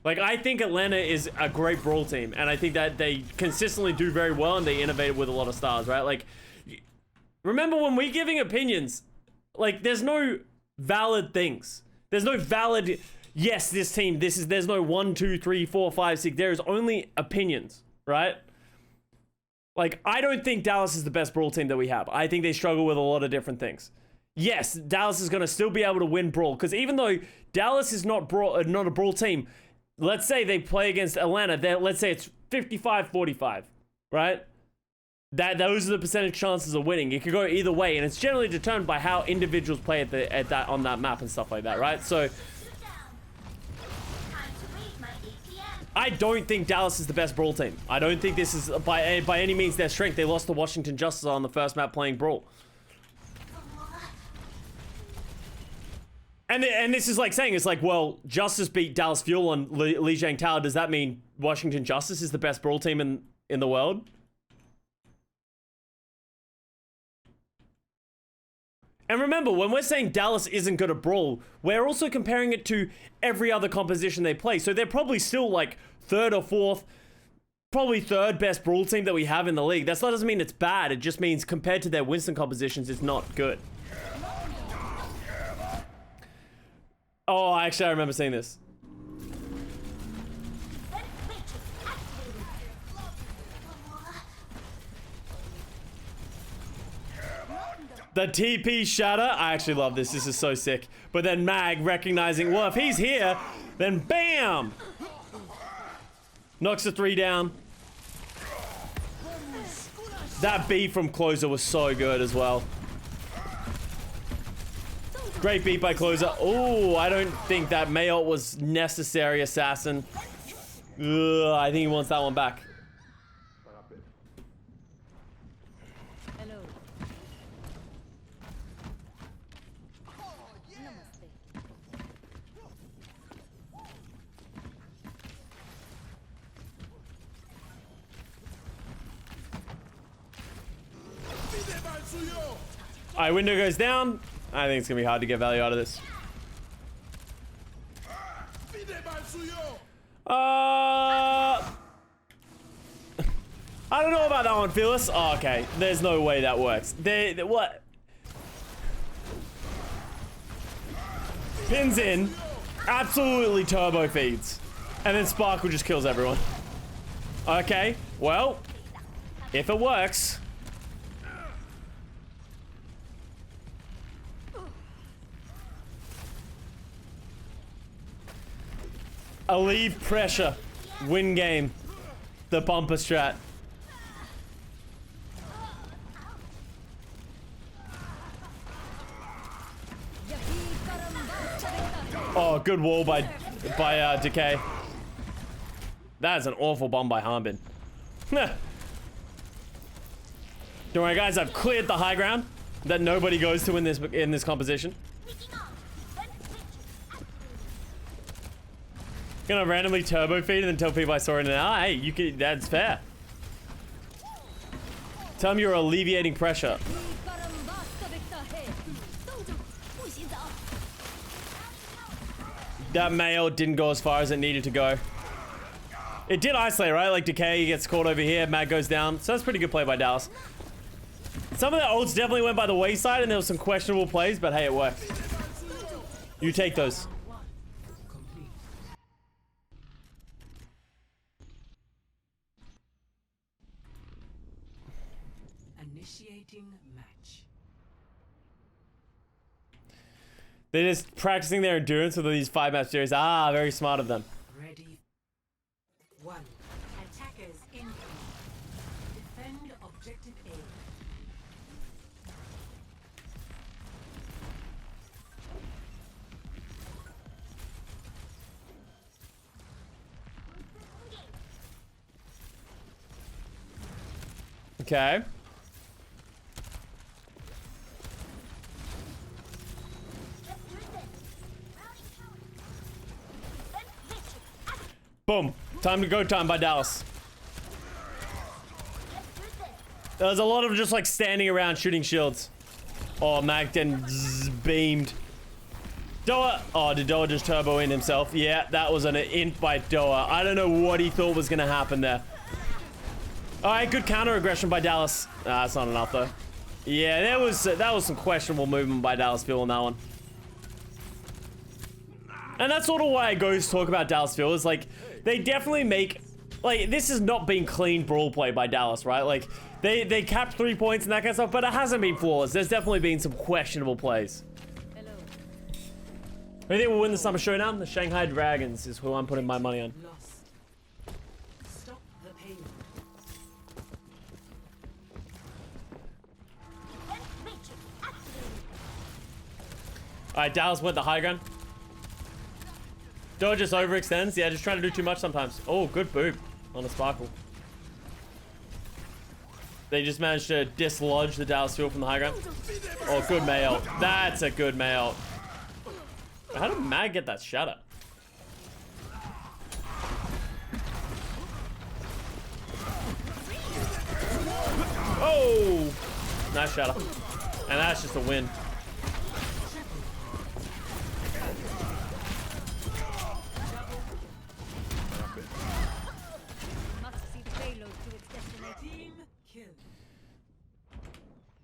Like, I think Atlanta is a great Brawl team, and I think that they consistently do very well, and they innovate with a lot of stars, right? Like, remember when we're giving opinions, like, there's no valid things. There's no valid, yes, this team, there's no 1, 2, 3, 4, 5, 6. There is only opinions, right? Like, I don't think Dallas is the best Brawl team that we have. I think they struggle with a lot of different things. Yes, Dallas is going to still be able to win Brawl, because even though Dallas is not a Brawl team, let's say they play against Atlanta, let's say it's 55-45, right? Those are the percentage chances of winning. It could go either way, and it's generally determined by how individuals play on that map and stuff like that, right? So I don't think Dallas is the best Brawl team. I don't think this is by any means their strength. They lost to Washington Justice on the first map playing Brawl. And this is like saying, it's like, well, Justice beat Dallas Fuel on Lijiang Tower. Does that mean Washington Justice is the best Brawl team in the world? And remember, when we're saying Dallas isn't good at Brawl, we're also comparing it to every other composition they play. So they're probably still like 3rd or 4th, probably 3rd best Brawl team that we have in the league. That doesn't mean it's bad. It just means compared to their Winston compositions, it's not good. Oh, actually, I remember seeing this. The TP shatter. I actually love this. This is so sick. But then Mag recognizing, well, if he's here, then bam! Knocks the 3 down. That B from Closer was so good as well. Great beat by Closer. Oh, I don't think that Mayot was necessary, Assassin. Ugh, I think he wants that one back. Hello. Alright, window goes down. I think it's gonna be hard to get value out of this. I don't know about that one, Phyllis. Oh, okay. There's no way that works. What? Pins in. Absolutely turbo feeds. And then Sparkle just kills everyone. Okay. Well, if it works. Alleviate pressure. Win game. The bumper strat. Oh, good wall by Decay. That is an awful bomb by Harbin. Don't worry, guys. I've cleared the high ground that nobody goes to in this composition. Gonna randomly turbo feed and then tell people I saw it in an hour. Hey, you can. That's fair. Tell them you're alleviating pressure. That Mayo didn't go as far as it needed to go. It did isolate, right? Like Decay gets caught over here, Mag goes down. So that's pretty good play by Dallas. Some of the ults definitely went by the wayside and there was some questionable plays, but hey, it worked. You take those. Initiating match. They're just practicing their endurance with these 5-match series. Ah, very smart of them. Ready. One. Attackers incoming. Defend objective A. Okay. Boom. Time to go time by Dallas. There was a lot of just like standing around shooting shields. Oh, Magden beamed. Doa. Oh, did Doa just turbo in himself? Yeah, that was an int by Doa. I don't know what he thought was going to happen there. All right, good counter aggression by Dallas. That's not enough though. Yeah, that was some questionable movement by Dallas Fuel on that one. And that's sort of why I go to talk about Dallas Fuel is like they definitely make like this has not been clean brawl play by Dallas, right? Like they capped 3 points and that kind of stuff, but it hasn't been flawless. There's definitely been some questionable plays. Hello. I think we'll win the Summer Showdown. The Shanghai Dragons is who I'm putting my money on. Lost. Stop the pain. All right, Dallas went the high ground. Doa just overextends. Yeah, just trying to do too much sometimes. Oh, good boob on the Sparkle. They just managed to dislodge the Dallas Fuel from the high ground. Oh, good mail. That's a good mail. How did Mag get that shatter? Oh! Nice shatter. And that's just a win. Must see the payload to its destination. Team kill.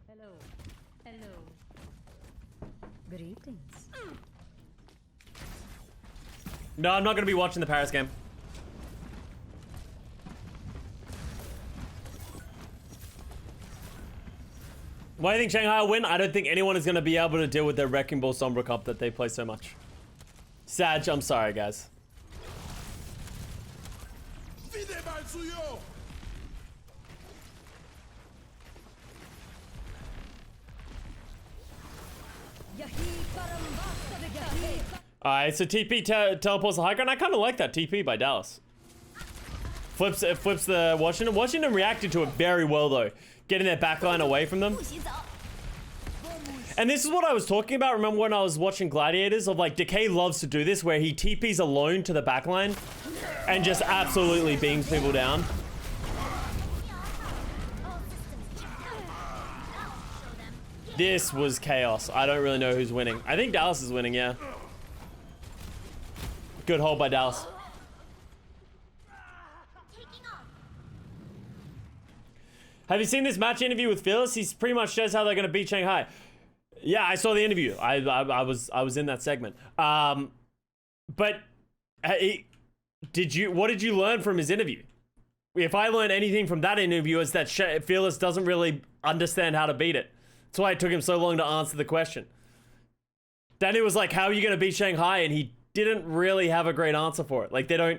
Hello. Hello. Greetings. No, I'm not going to be watching the Paris game. Why do you think Shanghai will win? I don't think anyone is going to be able to deal with their Wrecking Ball Sombra Cup that they play so much. Sag, I'm sorry, guys. Yahi Alright, so TP teleports the high ground. I kind of like that TP by Dallas. It flips the Washington. Washington reacted to it very well though, getting their backline away from them. And this is what I was talking about. Remember when I was watching Gladiators? Of like, Decay loves to do this, where he TPs alone to the backline and just absolutely beams people down. This was chaos. I don't really know who's winning. I think Dallas is winning, yeah. Good hold by Dallas. Have you seen this match interview with Phyllis? He's pretty much shows how they're going to beat Shanghai. Yeah, I saw the interview. I was in that segment. But what did you learn from his interview? If I learned anything from that interview, is that Fearless doesn't really understand how to beat it. That's why it took him so long to answer the question. Danny was like, how are you going to beat Shanghai? And he didn't really have a great answer for it. Like, I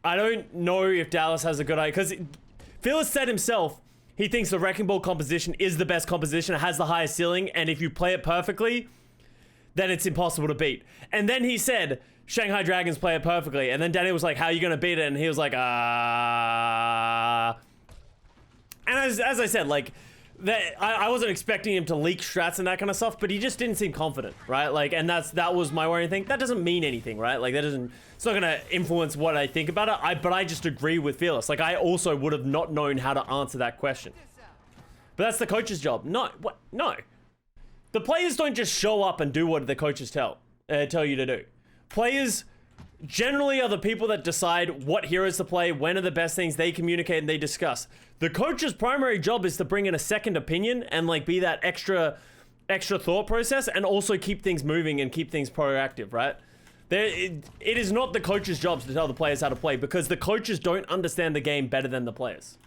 don't know if Dallas has a good idea. Because Fearless said himself, he thinks the Wrecking Ball composition is the best composition. It has the highest ceiling. And if you play it perfectly, then it's impossible to beat. And then he said, Shanghai Dragons play it perfectly. And then Danny was like, how are you going to beat it? And he was like, And as I said, like, I wasn't expecting him to leak strats and that kind of stuff, but he just didn't seem confident, right? Like, and that was my worrying thing. That doesn't mean anything, right? Like, it's not gonna influence what I think about it. But I just agree with Fearless. Like, I also would have not known how to answer that question. But that's the coach's job. No, what? No. The players don't just show up and do what the coaches tell you to do. Players generally are the people that decide what heroes to play, when are the best things. They communicate and they discuss. The coach's primary job is to bring in a second opinion and like be that extra thought process, and also keep things moving and keep things proactive, right? It is not the coach's job to tell the players how to play, because the coaches don't understand the game better than the players.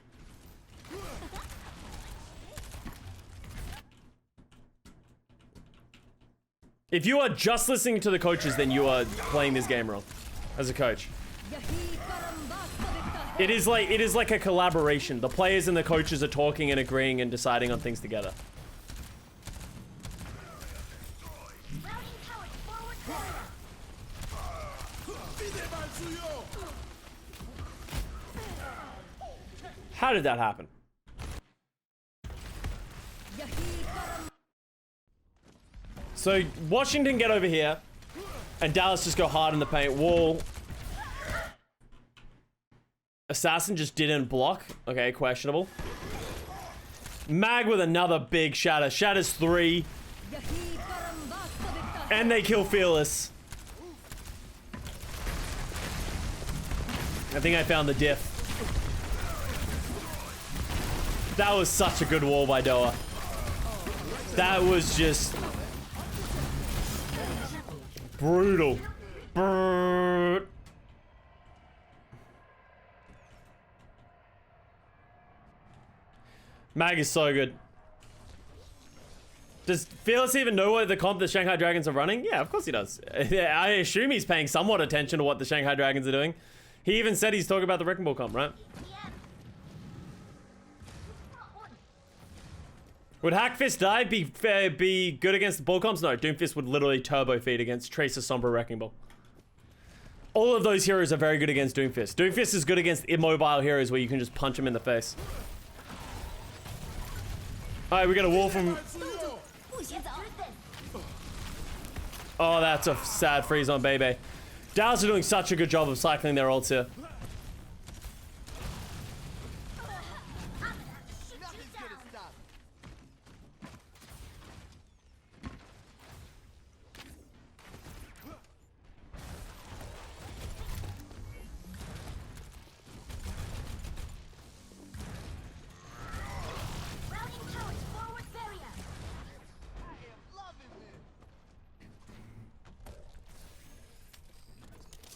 If you are just listening to the coaches, then you are playing this game wrong as a coach. It is like a collaboration. The players and the coaches are talking and agreeing and deciding on things together. How did that happen? So Washington get over here, and Dallas just go hard in the paint. Wall. Assassin just didn't block. Okay, questionable. Mag with another big shatter. Shatters 3. And they kill Fearless. I think I found the diff. That was such a good wall by Doa. That was just brutal. Brrr. Mag is so good. Does Fearless even know what the comp the Shanghai Dragons are running? Yeah, of course he does. Yeah, I assume he's paying somewhat attention to what the Shanghai Dragons are doing. He even said he's talking about the Wrecking Ball comp, right? Would Hackfist die be good against the ball comps? No, Doomfist would literally turbo feed against Tracer, Sombra, Wrecking Ball. All of those heroes are very good against Doomfist. Doomfist is good against immobile heroes where you can just punch them in the face. Alright, we got a wall from... Oh, that's a sad freeze on Bebe. Dallas are doing such a good job of cycling their ults here.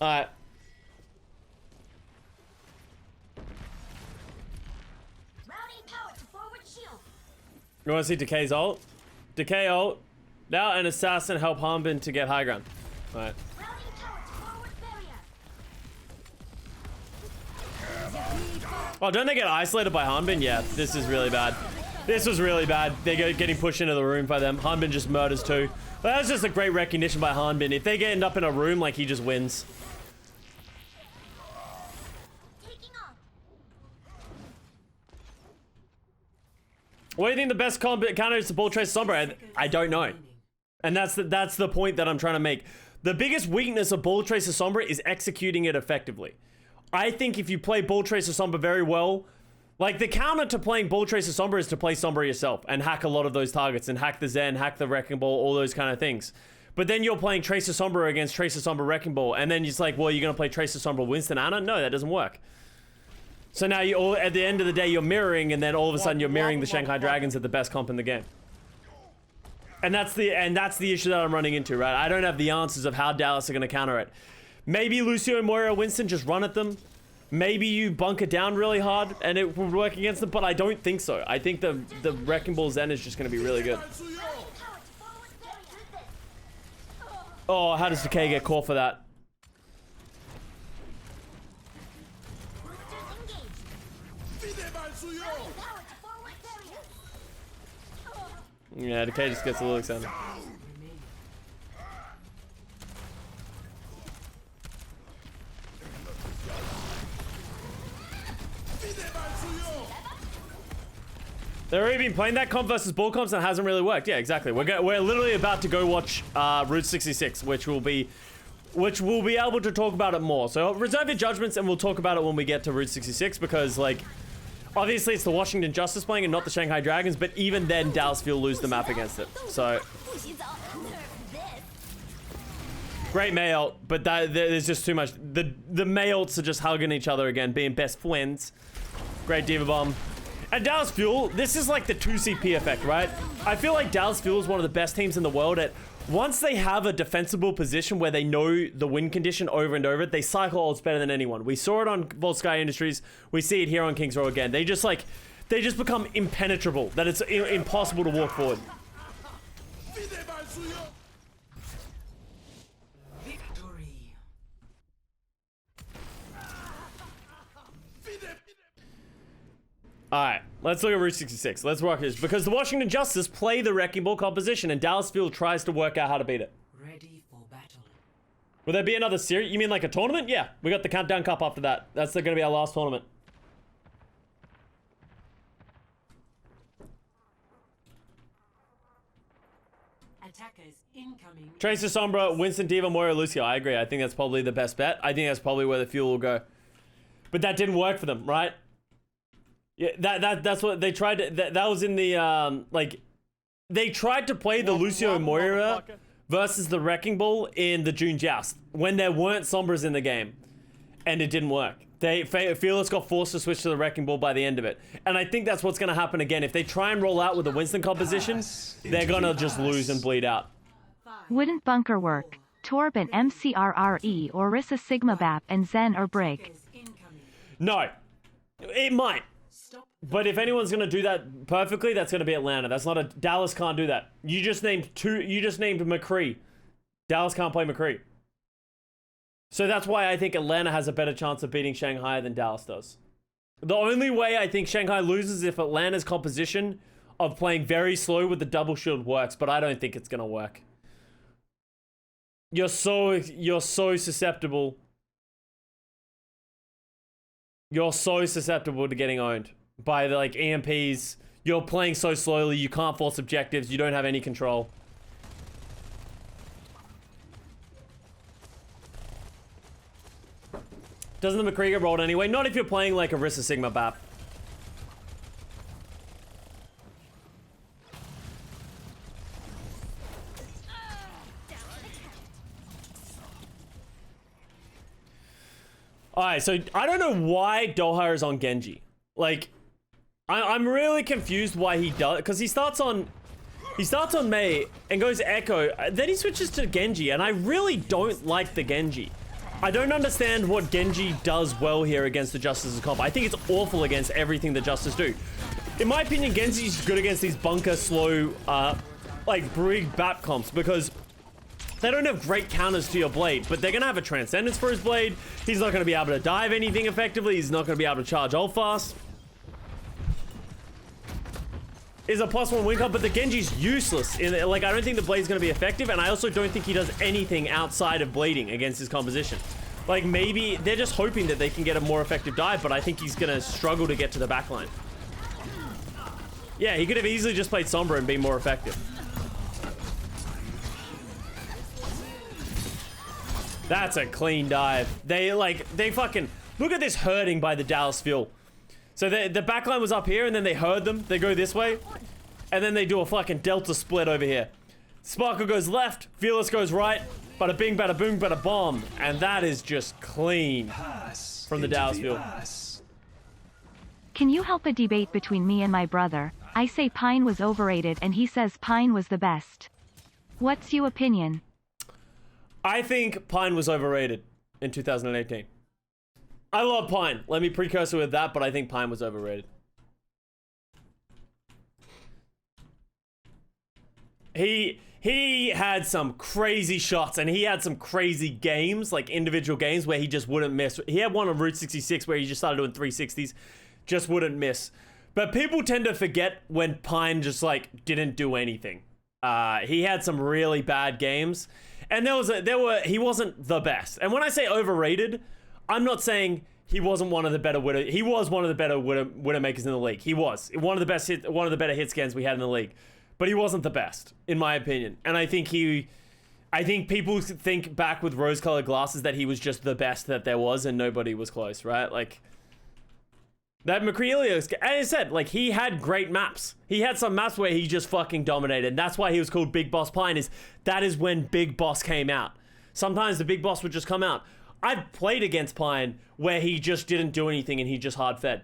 Alright. You want to see Decay's ult? Decay ult. Now an assassin help Hanbin to get high ground. Alright. Oh, don't they get isolated by Hanbin? Yeah, this is really bad. This was really bad. They're getting pushed into the room by them. Hanbin just murders too. But that was just a great recognition by Hanbin. If they end up in a room, like, he just wins. What do you think the best counter is to Ball Tracer Sombra? I don't know. And that's the point that I'm trying to make. The biggest weakness of Ball Tracer Sombra is executing it effectively. I think if you play Ball Tracer Sombra very well, like, the counter to playing Ball Tracer Sombra is to play Sombra yourself and hack a lot of those targets and hack the Zen, hack the Wrecking Ball, all those kind of things. But then you're playing Tracer Sombra against Tracer Sombra Wrecking Ball, and then it's like, well, you're going to play Tracer Sombra Winston Ana? No, that doesn't work. So now you all, at the end of the day, you're mirroring, and then all of a sudden you're mirroring the Shanghai Dragons at the best comp in the game. And that's the issue that I'm running into, right? I don't have the answers of how Dallas are going to counter it. Maybe Lucio, Moira, Winston just run at them. Maybe you bunker down really hard and it will work against them, but I don't think so. I think the Wrecking Ball Zen is just going to be really good. Oh, how does Decay get caught for that? Yeah, Decay just gets a little extended. They've already been playing that comp versus ball comps and it hasn't really worked. Yeah, exactly. We're literally about to go watch Route 66, which we'll be able to talk about it more. So reserve your judgments and we'll talk about it when we get to Route 66 because, like, obviously it's the Washington Justice playing and not the Shanghai Dragons, but even then Dallas Fuel lose the map against it. So great May ult, but there's just too much. The May ults are just hugging each other again, being best friends. Great Diva Bomb. And Dallas Fuel, this is like the 2CP effect, right? I feel like Dallas Fuel is one of the best teams in the world at, once they have a defensible position where they know the win condition over and over, they cycle ults better than anyone. We saw it on Vault Sky Industries. We see it here on Kings Row again. They just become impenetrable, that it's impossible to walk forward. Alright, let's look at Route 66. Let's rock this. Because the Washington Justice play the Wrecking Ball composition and Dallas Fuel tries to work out how to beat it. Ready for battle. Will there be another series? You mean like a tournament? Yeah, we got the Countdown Cup after that. That's going to be our last tournament. Attackers incoming. Tracer Sombra, Winston, Diva, Moira, Lucio. I agree. I think that's probably the best bet. I think that's probably where the Fuel will go. But that didn't work for them, right? Yeah, that's what they tried to, that was in the, like, they tried to play the Lucio Moira versus the Wrecking Ball in the June Joust when there weren't Sombras in the game, and it didn't work. Fearless got forced to switch to the Wrecking Ball by the end of it, and I think that's what's going to happen again. If they try and roll out with the Winston composition, they're going to just lose and bleed out. Wouldn't bunker work? Torb and MCRRE, Orisa Sigma Bap and Zen or Break? No, it might. But if anyone's gonna do that perfectly, that's gonna be Atlanta. That's not a Dallas can't do that. You just named McCree. Dallas can't play McCree. So that's why I think Atlanta has a better chance of beating Shanghai than Dallas does. The only way I think Shanghai loses is if Atlanta's composition of playing very slow with the double shield works, but I don't think it's gonna work. You're so susceptible. You're so susceptible to getting owned by the, like, EMPs. You're playing so slowly, you can't force objectives, you don't have any control. Doesn't the McCree get rolled anyway? Not if you're playing like Orisa Sigma Bap. Alright, so I don't know why Doha is on Genji. Like, I'm really confused why he does, because he starts on Mei and goes Echo, then he switches to Genji, and I really don't like the Genji. I don't understand what Genji does well here against the Justice's comp. I think it's awful against everything the Justice do. In my opinion, Genji's good against these bunker, slow, like, brig BAP comps, because they don't have great counters to your blade, but they're going to have a Transcendence for his blade. He's not going to be able to dive anything effectively. He's not going to be able to charge ult fast. is a +1 win con, but the Genji's useless. Like, I don't think the blade's gonna be effective, and I also don't think he does anything outside of bleeding against his composition. Like, maybe they're just hoping that they can get a more effective dive, but I think he's gonna struggle to get to the backline. Yeah, he could have easily just played Sombra and been more effective. That's a clean dive. They fucking... Look at this herding by the Dallas Fuel. So the backline was up here, and then they herd them. They go this way. And then they do a fucking delta split over here. Sparkle goes left. Fearless goes right. Bada bing, bada boom, bada bomb. And that is just clean from the Dallas Fuel. Can you help a debate between me and my brother? I say Pine was overrated and he says Pine was the best. What's your opinion? I think Pine was overrated in 2018. I love Pine. Let me precursor with that, but I think Pine was overrated. He had some crazy shots, and he had some crazy games, like individual games where he just wouldn't miss. He had one on Route 66 where he just started doing 360s, just wouldn't miss. But people tend to forget when Pine just like didn't do anything. He had some really bad games, and he wasn't the best. And when I say overrated, I'm not saying he wasn't one of the better widow. He was one of the better widow makers in the league. He was one of the best one of the better hit scans we had in the league. But he wasn't the best, in my opinion. And I think people think back with rose-colored glasses that he was just the best that there was and nobody was close, right? Like, that Macreelios, as I said, like, he had great maps. He had some maps where he just fucking dominated. And that's why he was called Big Boss Pine, that is when Big Boss came out. Sometimes the Big Boss would just come out. I've played against Pine where he just didn't do anything and he just hard-fed.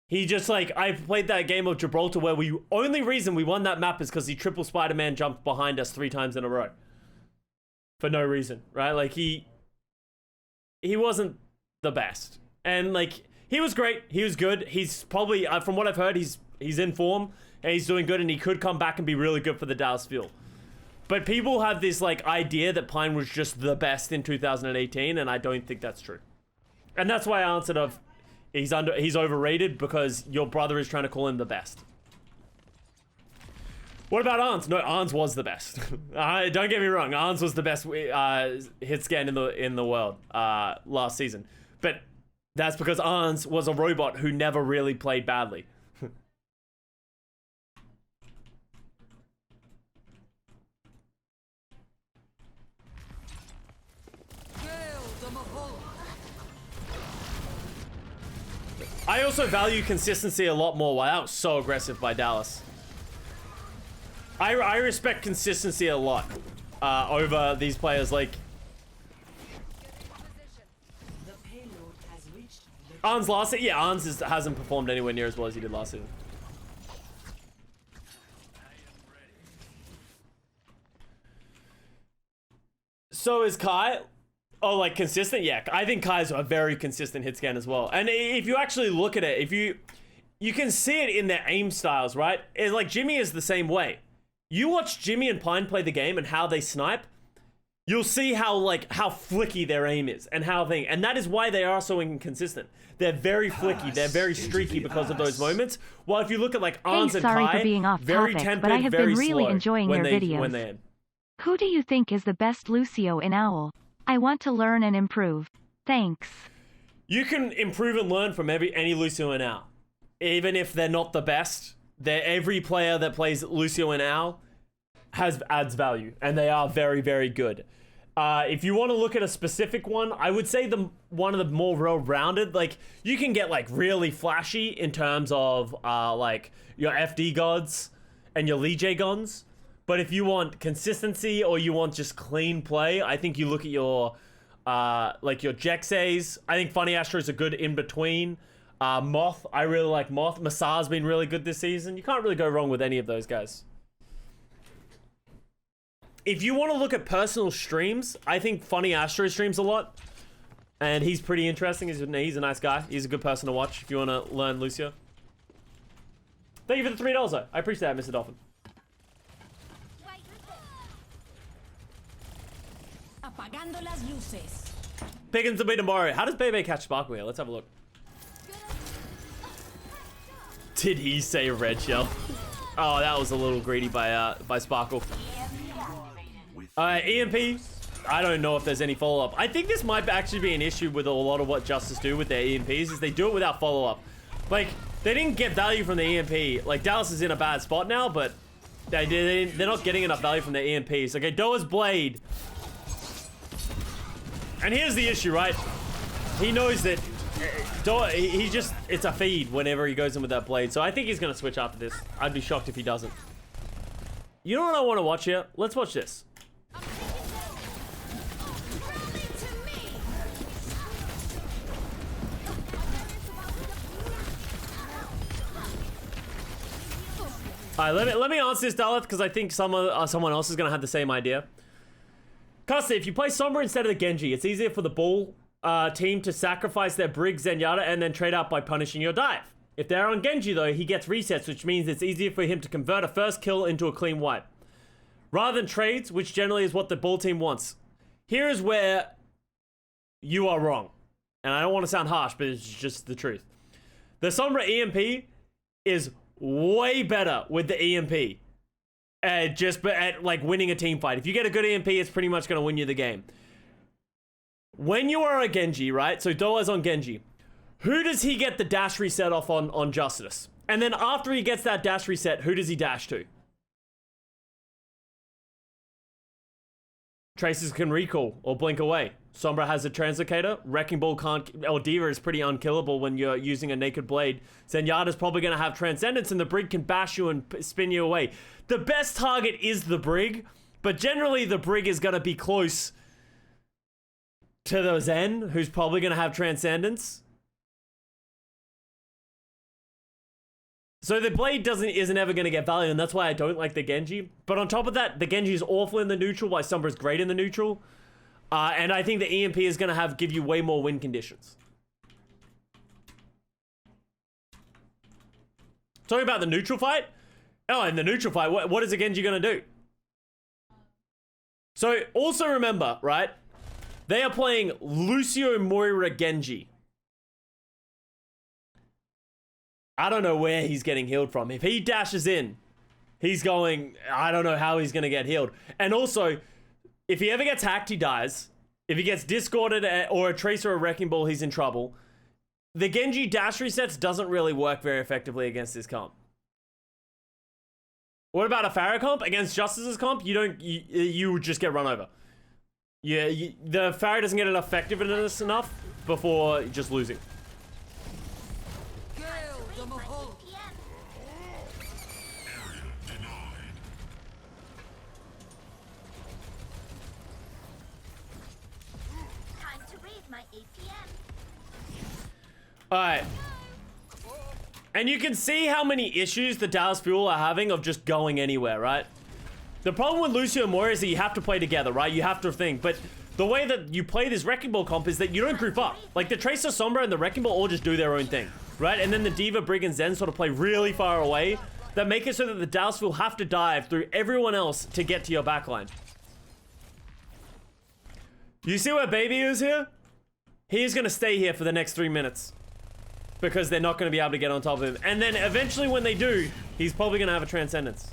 He just, like, I played that game of Gibraltar where only reason we won that map is because he triple Spider-Man jumped behind us 3 times in a row. For no reason, right? Like, he wasn't the best. And, like, he was great. He was good. He's probably, from what I've heard, he's in form. And he's doing good, and he could come back and be really good for the Dallas Fuel. But people have this, like, idea that Pine was just the best in 2018, and I don't think that's true. And that's why I answered of... He's overrated because your brother is trying to call him the best. What about Arns? No, Arns was the best. Don't get me wrong. Arns was the best hit scan in the world last season. But that's because Arns was a robot who never really played badly. I also value consistency a lot more. Wow, that was so aggressive by Dallas. I respect consistency a lot over these players. Like, Arns last season, yeah, Arns hasn't performed anywhere near as well as he did last season. So is Kai. Oh, like consistent? Yeah, I think Kai's a very consistent hit scan as well. And if you actually look at it, you can see it in their aim styles, right? It's like Jimmy is the same way. You watch Jimmy and Pine play the game and how they snipe, you'll see how flicky their aim is and and that is why they are so inconsistent. They're very flicky, they're very streaky because of those moments. While if you look at like Arns and sorry Kai, for being off very topic, tempered, but I have very been really slow enjoying your videos. when they aim. Who do you think is the best Lucio in Owl? I want to learn and improve. Thanks. You can improve and learn from any Lucio and Owl. Even if they're not the best, every player that plays Lucio and Owl adds value, and they are very, very good. If you want to look at a specific one, I would say one of the more well-rounded, like, you can get like really flashy in terms of like your FD gods and your Lee J guns. But if you want consistency or you want just clean play, I think you look at your like your Jexays. I think Funny Astro's a good in between. Moth, I really like Moth. Massar's been really good this season. You can't really go wrong with any of those guys. If you want to look at personal streams, I think Funny Astro streams a lot. And he's pretty interesting. He's a nice guy. He's a good person to watch if you want to learn Lucio. Thank you for the $3 though. I appreciate that, Mr. Dolphin. Apagando las luces. Pickens will be tomorrow. How does Bebe catch Sparkle here? Let's have a look. Did he say red shell? Oh, that was a little greedy by Sparkle. EMP. I don't know if there's any follow-up. I think this might actually be an issue with a lot of what Justice do with their EMPs, is they do it without follow-up. Like, they didn't get value from the EMP. Like, Dallas is in a bad spot now, but they're not getting enough value from their EMPs. Okay, Doa's Blade. And here's the issue, right? He knows that Doa, he just, it's a feed whenever he goes in with that Blade. So I think he's going to switch after this. I'd be shocked if he doesn't. You know what I want to watch here? Let's watch this. All right, let me answer this, Daleth, because I think someone else is going to have the same idea. Custa, if you play Sombra instead of the Genji, it's easier for the Bull team to sacrifice their Brig Zenyatta and then trade out by punishing your dive. If they're on Genji, though, he gets resets, which means it's easier for him to convert a first kill into a clean wipe, rather than trades, which generally is what the Bull team wants. Here is where you are wrong. And I don't want to sound harsh, but it's just the truth. The Sombra EMP is way better with the EMP. At like winning a team fight. If you get a good EMP, it's pretty much going to win you the game. When you are a Genji, right? So Doa's on Genji. Who does he get the dash reset off on Justice? And then after he gets that dash reset, who does he dash to? Traces can recall or blink away. Sombra has a translocator. Wrecking Ball can't, or Diva is pretty unkillable when you're using a naked blade. Zenyatta's probably going to have transcendence, and the Brig can bash you and spin you away. The best target is the Brig, but generally the Brig is going to be close to the Zen, who's probably going to have transcendence. So the Blade isn't ever going to get value, and that's why I don't like the Genji. But on top of that, the Genji is awful in the neutral, while Sombra's great in the neutral. And I think the EMP is going to give you way more win conditions. Talking about the neutral fight. Oh, in the neutral fight, what is a Genji going to do? So also remember, right? They are playing Lucio Moira Genji. I don't know where he's getting healed from. If he dashes in, he's going, I don't know how he's going to get healed. And also, if he ever gets hacked, he dies. If he gets discorded or a Tracer or a Wrecking Ball, he's in trouble. The Genji dash resets doesn't really work very effectively against this comp. What about a Pharah comp? Against Justice's comp, you just get run over. Yeah, the Pharah doesn't get enough effectiveness enough before just losing. Alright. And you can see how many issues the Dallas Fuel are having of just going anywhere, right? The problem with Lucio and Moira is that you have to play together, right? You have to think. But the way that you play this Wrecking Ball comp is that you don't group up. Like the Tracer, Sombra, and the Wrecking Ball all just do their own thing, right? And then the Diva, Brig, and Zen sort of play really far away. That make it so that the Dallas Fuel have to dive through everyone else to get to your backline. You see where Baby is here? He's going to stay here for the next 3 minutes. Because they're not going to be able to get on top of him. And then eventually when they do, he's probably going to have a Transcendence.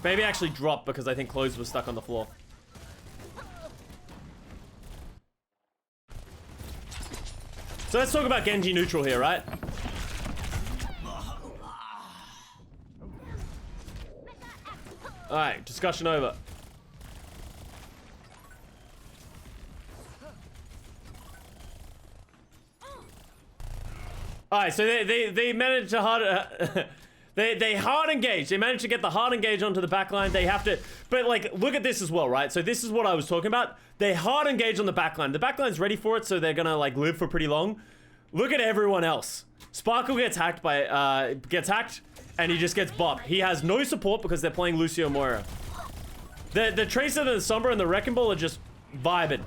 Baby actually dropped because I think Clothes was stuck on the floor. So let's talk about Genji neutral here, right? Alright, discussion over. Alright, so they managed to hard... They hard engage. They managed to get the hard engage onto the backline. They have to... But, like, look at this as well, right? So this is what I was talking about. They hard engage on the backline. The backline's ready for it, so they're gonna, like, live for pretty long. Look at everyone else. Sparkle gets hacked by... and he just gets bopped. He has no support because they're playing Lucio Moira. The Tracer, the Sombra, and the Wrecking Ball are just vibing.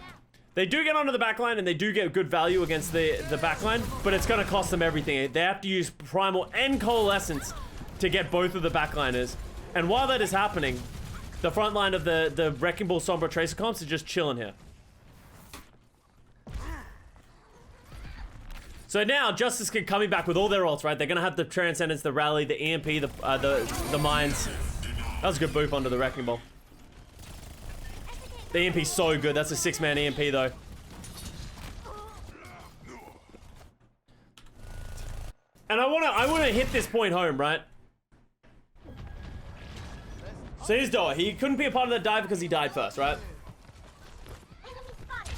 They do get onto the backline, and they do get good value against the backline, but it's gonna cost them everything. They have to use Primal and Coalescence to get both of the backliners. And while that is happening, the front line of the Wrecking Ball, Sombra, Tracer comps are just chilling here. So now Justice can coming back with all their ults, right? They're gonna have the Transcendence, the Rally, the EMP, the Mines. That was a good boop onto the Wrecking Ball. The EMP's so good. That's a 6-man EMP though. And I wanna hit this point home, right? So here's Doa. He couldn't be a part of the dive because he died first, right? Enemy spotted.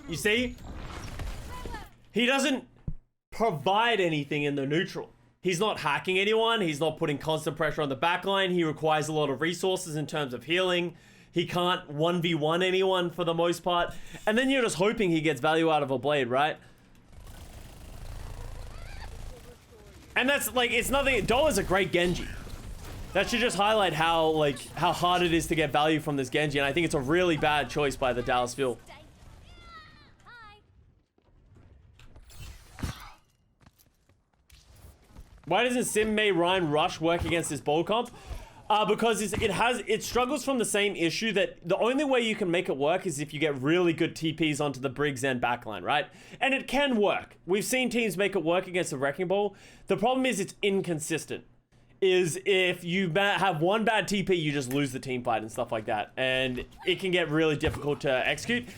You see? He doesn't provide anything in the neutral. He's not hacking anyone. He's not putting constant pressure on the backline. He requires a lot of resources in terms of healing. He can't 1v1 anyone for the most part. And then you're just hoping he gets value out of a blade, right? And that's like, it's nothing. Doa's a great Genji. That should just highlight how hard it is to get value from this Genji. And I think it's a really bad choice by the Dallas Fuel. Why doesn't Sim May Ryan Rush work against this ball comp? Because it struggles from the same issue that the only way you can make it work is if you get really good TPs onto the Briggs end backline, right? And it can work. We've seen teams make it work against the Wrecking Ball. The problem is it's inconsistent. Is if you have one bad TP, you just lose the team fight and stuff like that. And it can get really difficult to execute.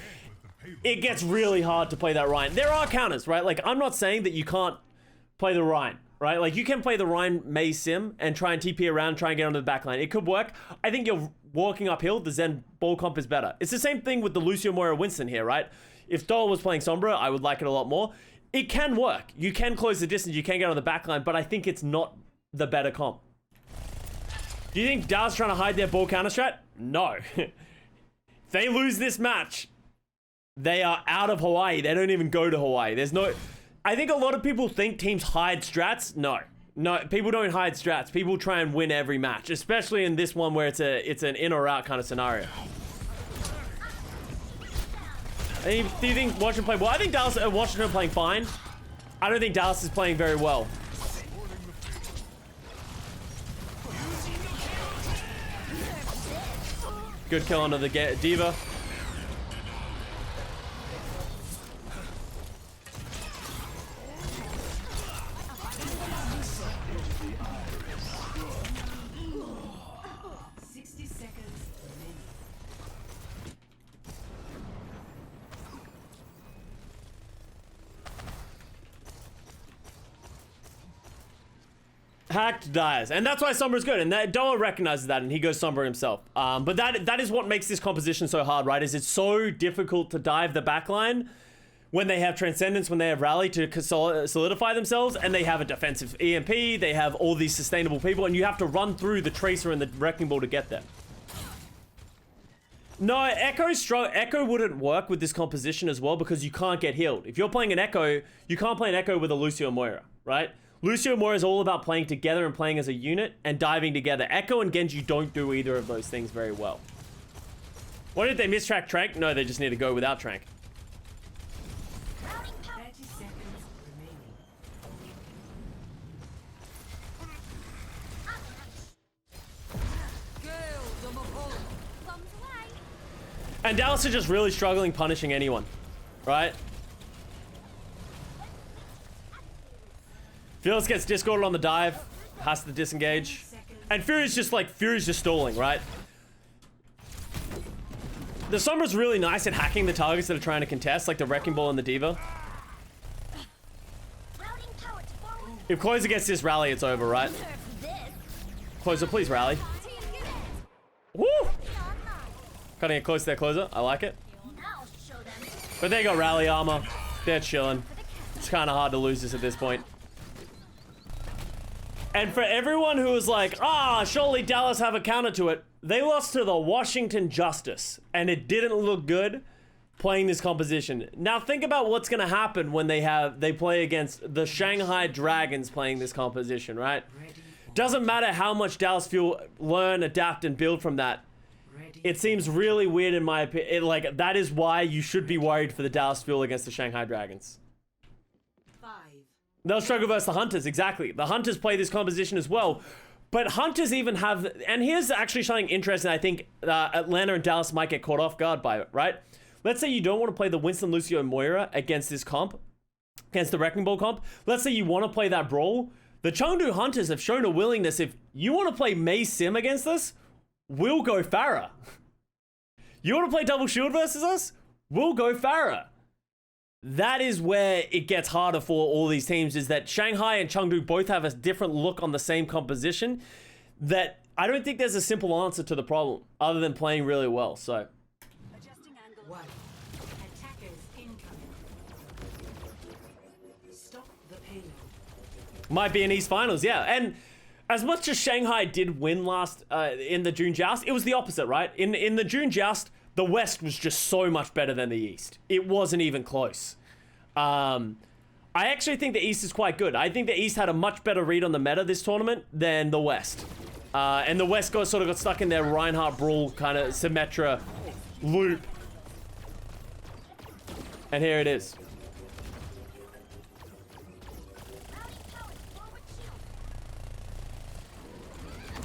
It gets really hard to play that Ryan. There are counters, right? Like, I'm not saying that you can't play the Ryan. Right? Like, you can play the Ryan May Sim and try and TP around, try and get onto the backline. It could work. I think you're walking uphill. The Zen ball comp is better. It's the same thing with the Lucio Moira Winston here, right? If Doll was playing Sombra, I would like it a lot more. It can work. You can close the distance. You can get on the backline, but I think it's not the better comp. Do you think Dallas trying to hide their ball counter strat? No. If they lose this match, they are out of Hawaii. They don't even go to Hawaii. There's no... I think a lot of people think teams hide strats. No, people don't hide strats. People try and win every match, especially in this one where it's an in or out kind of scenario. Do you think Washington played well? I think Washington playing fine. I don't think Dallas is playing very well. Good kill onto the Diva. Hacked dies, and that's why Sombra's good, and that Doa recognizes that, and he goes Sombra himself. But that is what makes this composition so hard, right? Is it's so difficult to dive the backline when they have Transcendence, when they have Rally to solidify themselves, and they have a defensive EMP, they have all these sustainable people, and you have to run through the Tracer and the Wrecking Ball to get there. No, Echo wouldn't work with this composition as well because you can't get healed. If you're playing an Echo, you can't play an Echo with a Lucio Moira, right? Lucio Moira is all about playing together and playing as a unit and diving together. Echo and Genji don't do either of those things very well. What did they mistrack Trank? No, they just need to go without Trank. 30 seconds remaining. And Dallas are just really struggling punishing anyone, right? Felix gets discorded on the dive, has to disengage. And Fury's just stalling, right? The Sombra's really nice at hacking the targets that are trying to contest, like the Wrecking Ball and the Diva. If Closer gets this rally, it's over, right? Closer, please rally. Woo! Cutting it close there, Closer. I like it. But they got rally armor. They're chilling. It's kind of hard to lose this at this point. And for everyone who was like, surely Dallas have a counter to it, they lost to the Washington Justice, and it didn't look good. playing this composition. Now think about what's gonna happen when they play against the Shanghai Dragons playing this composition, right? Doesn't matter how much Dallas Fuel learn, adapt, and build from that. It seems really weird in my opinion. Like, that is why you should be worried for the Dallas Fuel against the Shanghai Dragons. 5. They'll struggle versus the Hunters, exactly. The Hunters play this composition as well. But Hunters even have... And here's actually something interesting I think Atlanta and Dallas might get caught off guard by it, right? Let's say you don't want to play the Winston, Lucio, Moira against this comp. Against the Wrecking Ball comp. Let's say you want to play that Brawl. The Chengdu Hunters have shown a willingness. If you want to play Mei Sim against us, we'll go Pharah. You want to play Double Shield versus us? We'll go Pharah. That is where it gets harder for all these teams, is that Shanghai and Chengdu both have a different look on the same composition, that I don't think there's a simple answer to the problem other than playing really well. So Adjusting angle 1. Attackers incoming. Stop the payload. might be an East Finals, yeah. And as much as Shanghai did win last in the June Joust, it was the opposite, right? In the June Joust, the West was just so much better than the East. It wasn't even close. I actually think the East is quite good. I think the East had a much better read on the meta this tournament than the West. And the West sort of got stuck in their Reinhardt Brawl kind of Symmetra loop. And here it is.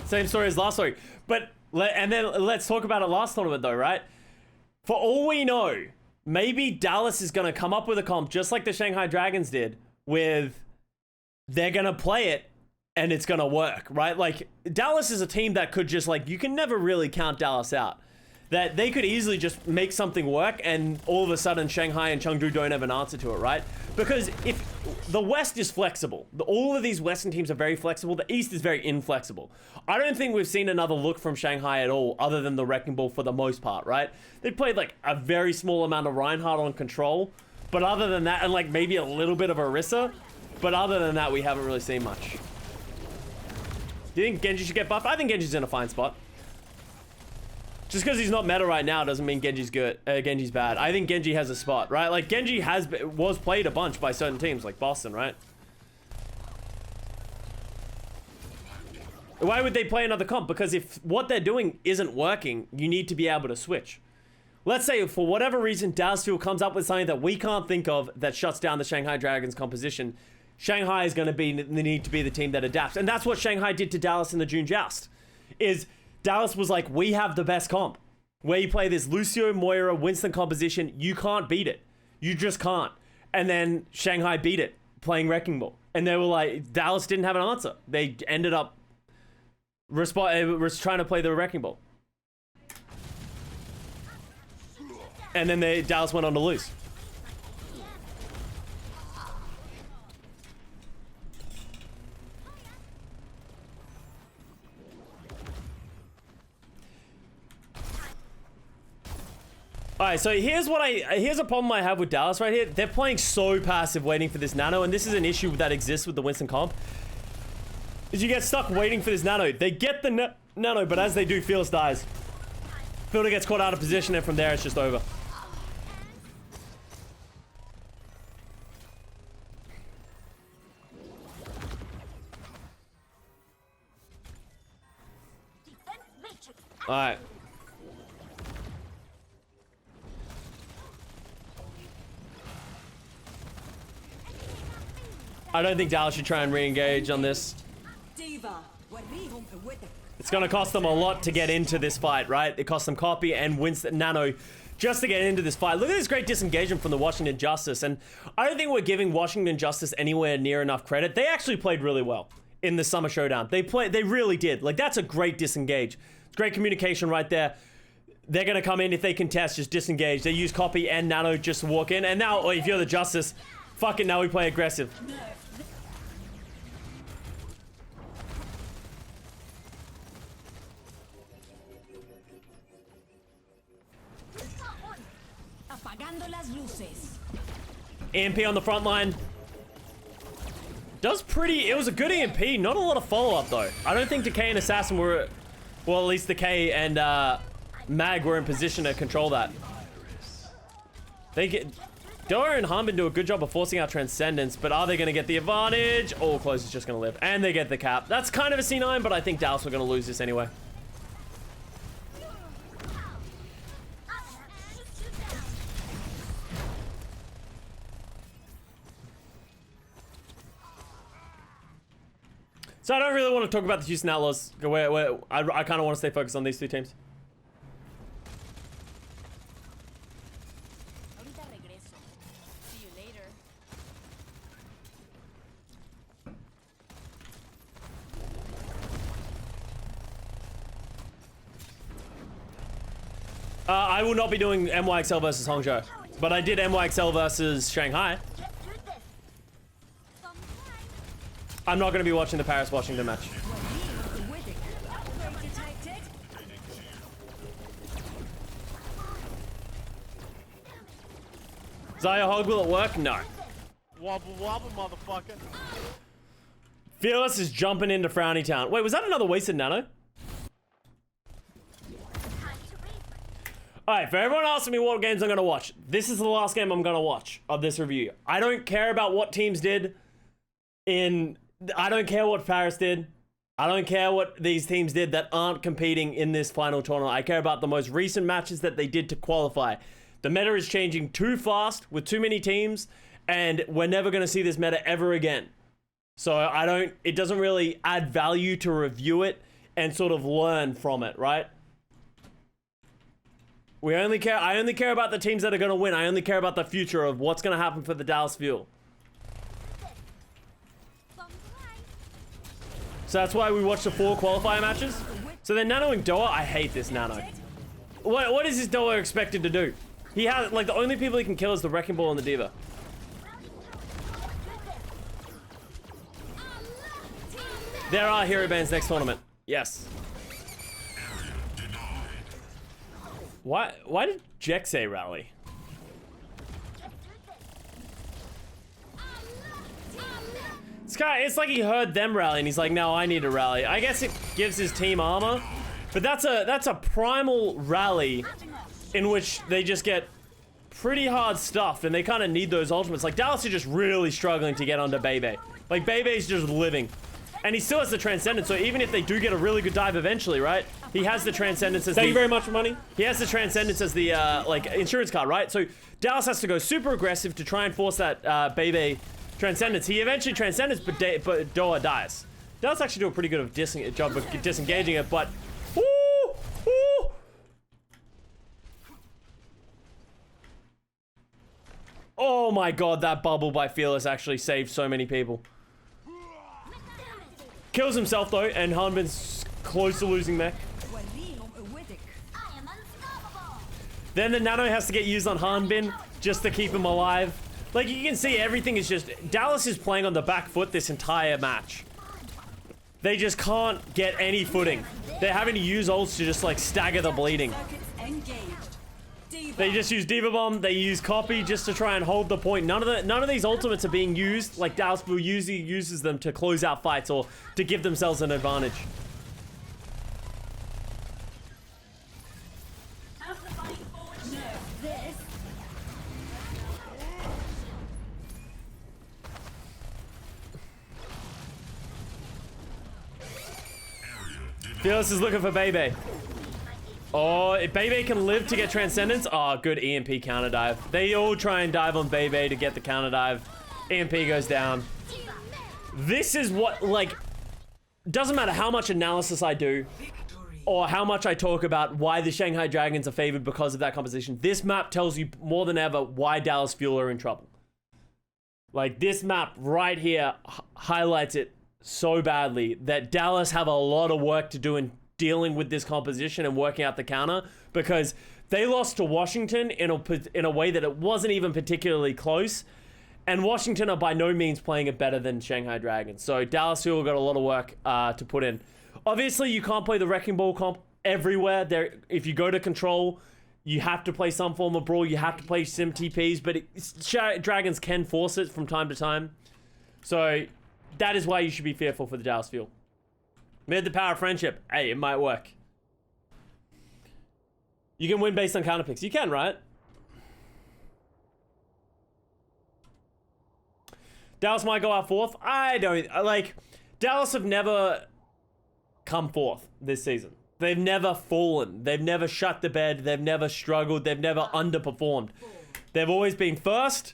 Same story as last week. But, and then let's talk about it last tournament though, right? For all we know, maybe Dallas is going to come up with a comp just like the Shanghai Dragons did, with they're going to play it and it's going to work, right? Like, Dallas is a team that could just, like, you can never really count Dallas out. That they could easily just make something work and all of a sudden Shanghai and Chengdu don't have an answer to it, right? Because if the West is flexible, all of these Western teams are very flexible, the East is very inflexible. I don't think we've seen another look from Shanghai at all other than the Wrecking Ball for the most part, right? They played like a very small amount of Reinhardt on control, but other than that, and like maybe a little bit of Orisa, but other than that, we haven't really seen much. Do you think Genji should get buffed? I think Genji's in a fine spot. Just because he's not meta right now doesn't mean Genji's good. Genji's bad. I think Genji has a spot, right? Like, Genji was played a bunch by certain teams, like Boston, right? Why would they play another comp? Because if what they're doing isn't working, you need to be able to switch. Let's say, for whatever reason, Dallas Fuel comes up with something that we can't think of that shuts down the Shanghai Dragons composition. Shanghai is going to need to be the team that adapts. And that's what Shanghai did to Dallas in the June Joust. Is Dallas was like, we have the best comp. Where you play this Lucio, Moira, Winston composition, you can't beat it. You just can't. And then Shanghai beat it, playing Wrecking Ball. And they were like, Dallas didn't have an answer. They ended up trying to play the Wrecking Ball. And then Dallas went on to lose. Alright, so here's a problem I have with Dallas right here. They're playing so passive waiting for this nano, and this is an issue that exists with the Winston comp. Is you get stuck waiting for this nano. They get the nano, but as they do, Fearless dies. Fielder gets caught out of position, and from there it's just over. Alright. I don't think Dallas should try and re-engage on this. It's going to cost them a lot to get into this fight, right? It costs them copy and Winston Nano just to get into this fight. Look at this great disengagement from the Washington Justice. And I don't think we're giving Washington Justice anywhere near enough credit. They actually played really well in the Summer Showdown. They really did. Like, that's a great disengage. It's great communication right there. They're going to come in if they contest, just disengage. They use copy and Nano just to walk in. And now, if you're the Justice, fuck it, now we play aggressive. EMP on the front line. It was a good EMP. Not a lot of follow-up, though. I don't think Decay and Assassin were... Well, at least Decay and Mag were in position to control that. They get... Doa and Harbin do a good job of forcing out Transcendence, but are they going to get the advantage? All close is just going to live. And they get the cap. That's kind of a C9, but I think Dallas are going to lose this anyway. So I don't really want to talk about the Houston Outlaws. I kind of want to stay focused on these two teams. Ahorita regreso. See you later. I will not be doing MYXL versus Hangzhou, but I did MYXL versus Shanghai. Get through this. Sometime. I'm not going to be watching the Paris-Washington match. Zaya Hog, will it work? No. Wobble wobble, motherfucker. Fearless is jumping into Frowny Town. Wait, was that another wasted nano? Alright, for everyone asking me what games I'm gonna watch, this is the last game I'm gonna watch of this review. I don't care about what teams did I don't care what Paris did. I don't care what these teams did that aren't competing in this final tournament. I care about the most recent matches that they did to qualify. The meta is changing too fast with too many teams, and we're never gonna see this meta ever again. So it doesn't really add value to review it and sort of learn from it, right? I only care about the teams that are going to win. I only care about the future of what's going to happen for the Dallas Fuel. So that's why we watch the 4 qualifier matches. So they're nanoing Doa. I hate this nano. What is this Doa expected to do? He has, like, the only people he can kill is the Wrecking Ball and the Diva. There are hero bans next tournament. Yes. Why did Jexay rally? This guy, it's like he heard them rally and he's like, no, I need to rally. I guess it gives his team armor, but that's a primal rally in which they just get pretty hard stuff and they kind of need those ultimates. Like Dallas are just really struggling to get onto Bebe. Like Bebe's just living. And he still has the Transcendence, so even if they do get a really good dive eventually, right? He has the Transcendence as Thank you very much for money. He has the Transcendence as the, like, insurance card, right? So Dallas has to go super aggressive to try and force that, Bebe Transcendence. He eventually Transcendence, but Doa dies. Dallas actually do a pretty good job of disengaging it, but... Ooh, ooh. Oh my god, that bubble by Fearless actually saved so many people. Kills himself though, and Hanbin's close to losing mech. Then the nano has to get used on Hanbin just to keep him alive. Like you can see, everything is just... Dallas is playing on the back foot this entire match. They just can't get any footing. They're having to use ults to just like stagger the bleeding. They just use Diva Bomb, they use Copy just to try and hold the point. None of these ultimates are being used. Like Dallas usually uses them to close out fights or to give themselves an advantage. Fearless is looking for Bebe. Oh, if Bebe can live to get Transcendence, oh, good EMP counter dive. They all try and dive on Bebe to get the counter dive. EMP goes down. This is what, like, doesn't matter how much analysis I do or how much I talk about why the Shanghai Dragons are favored because of that composition. This map tells you more than ever why Dallas Fuel are in trouble. Like, this map right here highlights it so badly that Dallas have a lot of work to do in dealing with this composition and working out the counter, because they lost to Washington in a way that it wasn't even particularly close, and Washington are by no means playing it better than Shanghai Dragons. So Dallas Fuel got a lot of work to put in. Obviously, you can't play the Wrecking Ball comp everywhere. If you go to Control, you have to play some form of Brawl, you have to play Sim TPs, but Dragons can force it from time to time. So that is why you should be fearful for the Dallas Fuel. Mid the power of friendship. Hey, it might work. You can win based on counter picks. You can, right? Dallas might go out fourth. I don't like. Dallas have never come fourth this season. They've never fallen. They've never shut the bed. They've never struggled. They've never underperformed. They've always been first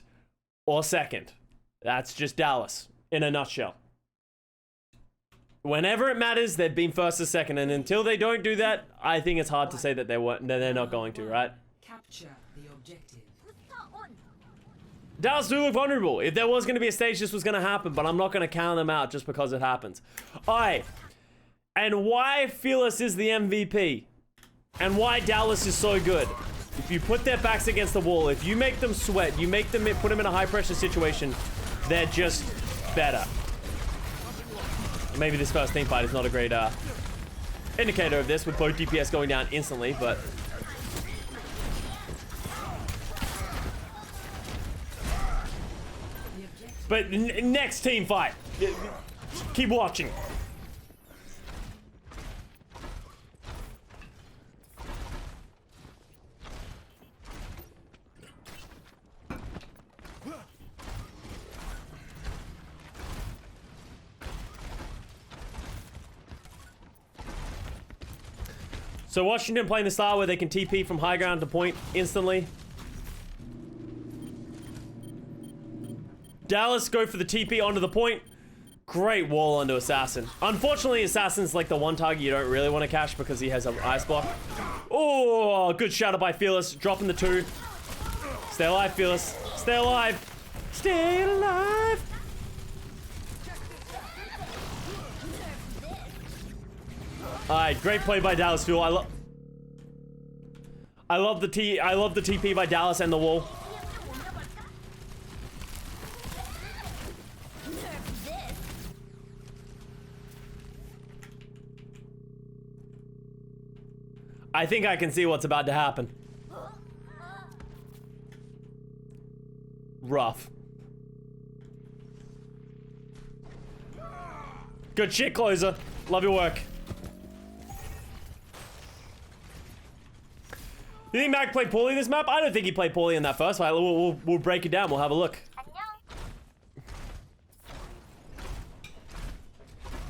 or second. That's just Dallas in a nutshell. Whenever it matters, they've been first or second, and until they don't do that, I think it's hard to say that they're not going to, right? Capture the objective. Dallas do look vulnerable. If there was going to be a stage, this was going to happen, but I'm not going to count them out just because it happens. Alright. And why Fearless is the MVP, and why Dallas is so good. If you put their backs against the wall, if you make them sweat, you make them put them in a high pressure situation, they're just better. Maybe this first team fight is not a great indicator of this, with both DPS going down instantly, but next team fight, keep watching. So Washington playing the style where they can TP from high ground to point instantly. Dallas go for the TP onto the point. Great wall onto Assassin. Unfortunately, Assassin's like the one target you don't really want to cash because he has an ice block. Oh, good shadow by Fearless. Dropping the 2. Stay alive, Fearless. Stay alive. Stay alive. Alright, great play by Dallas Fuel. I love the TP by Dallas and the wall. I think I can see what's about to happen. Rough. Good shit, closer. Love your work. You think Mag played poorly this map? I don't think he played poorly in that first fight. We'll break it down. We'll have a look.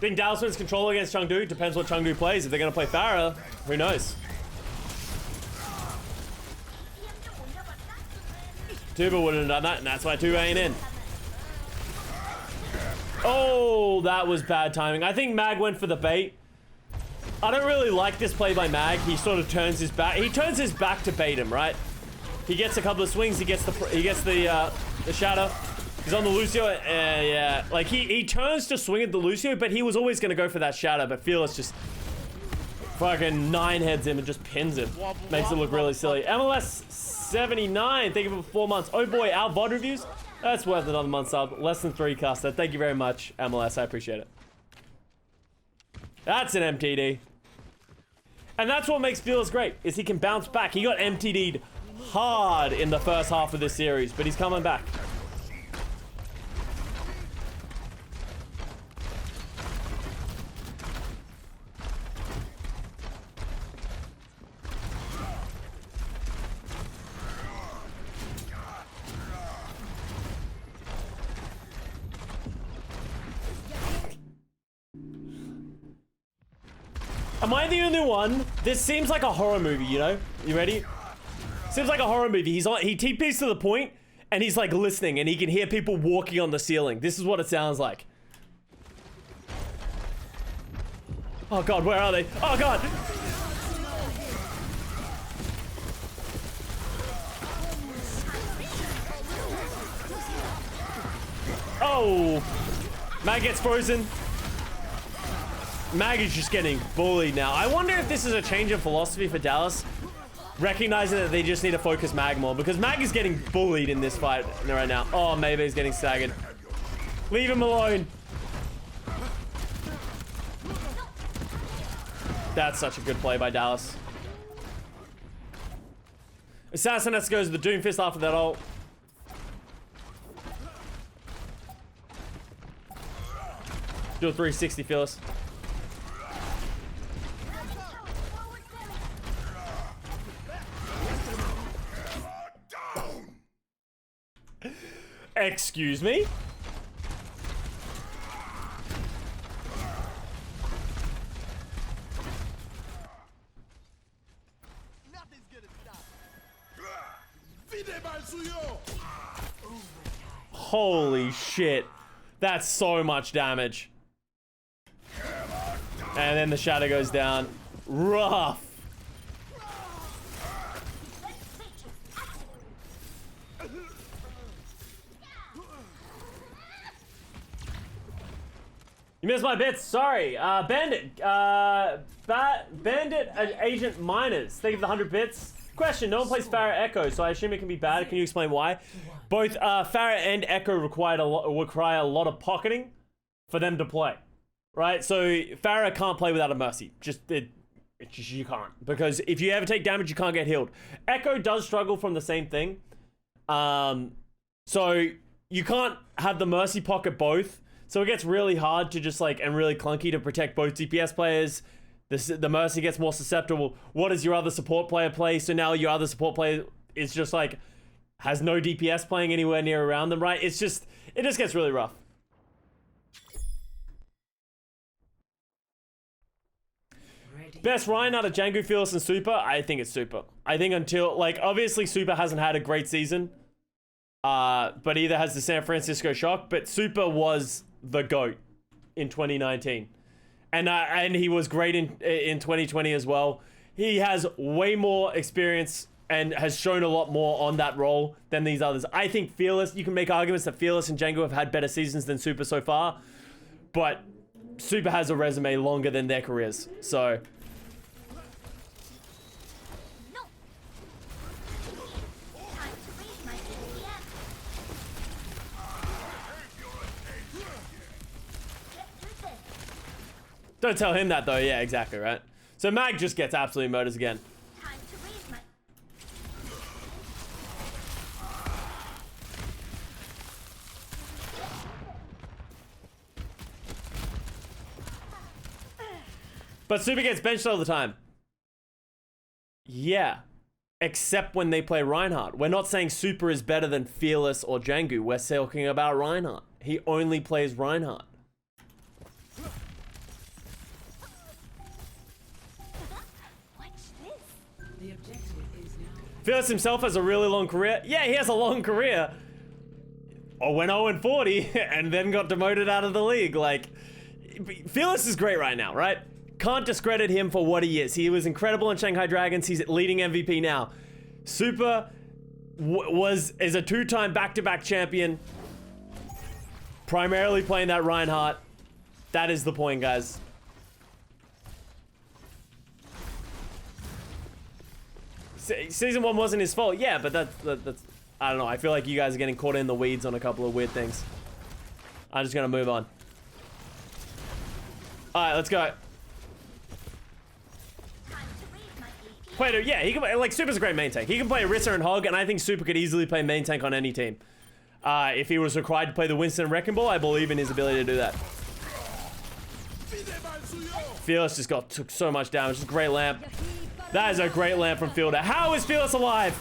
Think Dallas wins control against Chengdu? Depends what Chengdu plays. If they're going to play Farah, who knows? Tuba wouldn't have done that, and that's why Tuba ain't in. Oh, that was bad timing. I think Mag went for the bait. I don't really like this play by Mag. He sort of turns his back. He turns his back to bait him, right? He gets a couple of swings. He gets the shadow. He's on the Lucio. Yeah. Like he turns to swing at the Lucio, but he was always gonna go for that shadow. But Fearless just fucking 9 heads him and just pins him. Makes it look really silly. MLS 79. Thank you for 4 months. Oh boy, our VOD reviews. That's worth another month sub. Less than 3 Custa. Thank you very much, MLS. I appreciate it. That's an MTD. And that's what makes Fearless great, is he can bounce back. He got MTD'd hard in the first half of this series, but he's coming back. Am I the only one? This seems like a horror movie, you know? You ready? Seems like a horror movie. He TPs to the point, and he's like listening, and he can hear people walking on the ceiling. This is what it sounds like. Oh god, where are they? Oh god! Oh! Mag gets frozen. Mag is just getting bullied now. I wonder if this is a change of philosophy for Dallas, recognizing that they just need to focus Mag more, because Mag is getting bullied in this fight right now. Oh, maybe he's getting staggered. Leave him alone. That's such a good play by Dallas. Assassin has to go to the Doomfist after that ult. Do a 360, Fearless. Excuse me? Holy shit. That's so much damage. And then the shadow goes down. Rough. You missed my bits, sorry. Bandit, Bandit Agent Miners. Thank you for the 100 bits. Question, no one plays Pharah Echo, so I assume it can be bad. Can you explain why? Both Pharah and Echo require a lot of pocketing for them to play. Right? So Pharah can't play without a Mercy. You can't. Because if you ever take damage, you can't get healed. Echo does struggle from the same thing. So you can't have the Mercy pocket both. So it gets really hard to just like, and really clunky to protect both DPS players. The Mercy gets more susceptible. What does your other support player play? So now your other support player is just like, has no DPS playing anywhere near around them, right? It just gets really rough. Best Ryan out of Django, Fearless, and Super? I think it's Super. I think until, like, obviously Super hasn't had a great season. But either has the San Francisco Shock, but Super was the GOAT in 2019. And he was great in 2020 as well. He has way more experience and has shown a lot more on that role than these others. I think Fearless, you can make arguments that Fearless and Django have had better seasons than Super so far, but Super has a resume longer than their careers, so... Don't tell him that though, yeah, exactly, right? So Mag just gets absolutely murders again. Time to raise my... But Super gets benched all the time. Yeah. Except when they play Reinhardt. We're not saying Super is better than Fearless or Django. We're talking about Reinhardt. He only plays Reinhardt. The objective is now. Fearless himself has a really long career. Yeah, he has a long career. Or went 0-40 and then got demoted out of the league. Like, Fearless is great right now, right? Can't discredit him for what he is. He was incredible in Shanghai Dragons. He's leading MVP now. Super is a two-time back-to-back champion. Primarily playing that Reinhardt. That is the point, guys. Season 1 wasn't his fault. Yeah, but that's... I don't know. I feel like you guys are getting caught in the weeds on a couple of weird things. I'm just gonna move on. Alright, let's go. Play, yeah, he can play, like, Super's a great main tank. He can play Orisa and Hog, and I think Super could easily play main tank on any team. If he was required to play the Winston Wrecking Ball, I believe in his ability to do that. Fearless just took so much damage. It's a great lamp. That is a great lamp from Fielder. How is Fearless alive?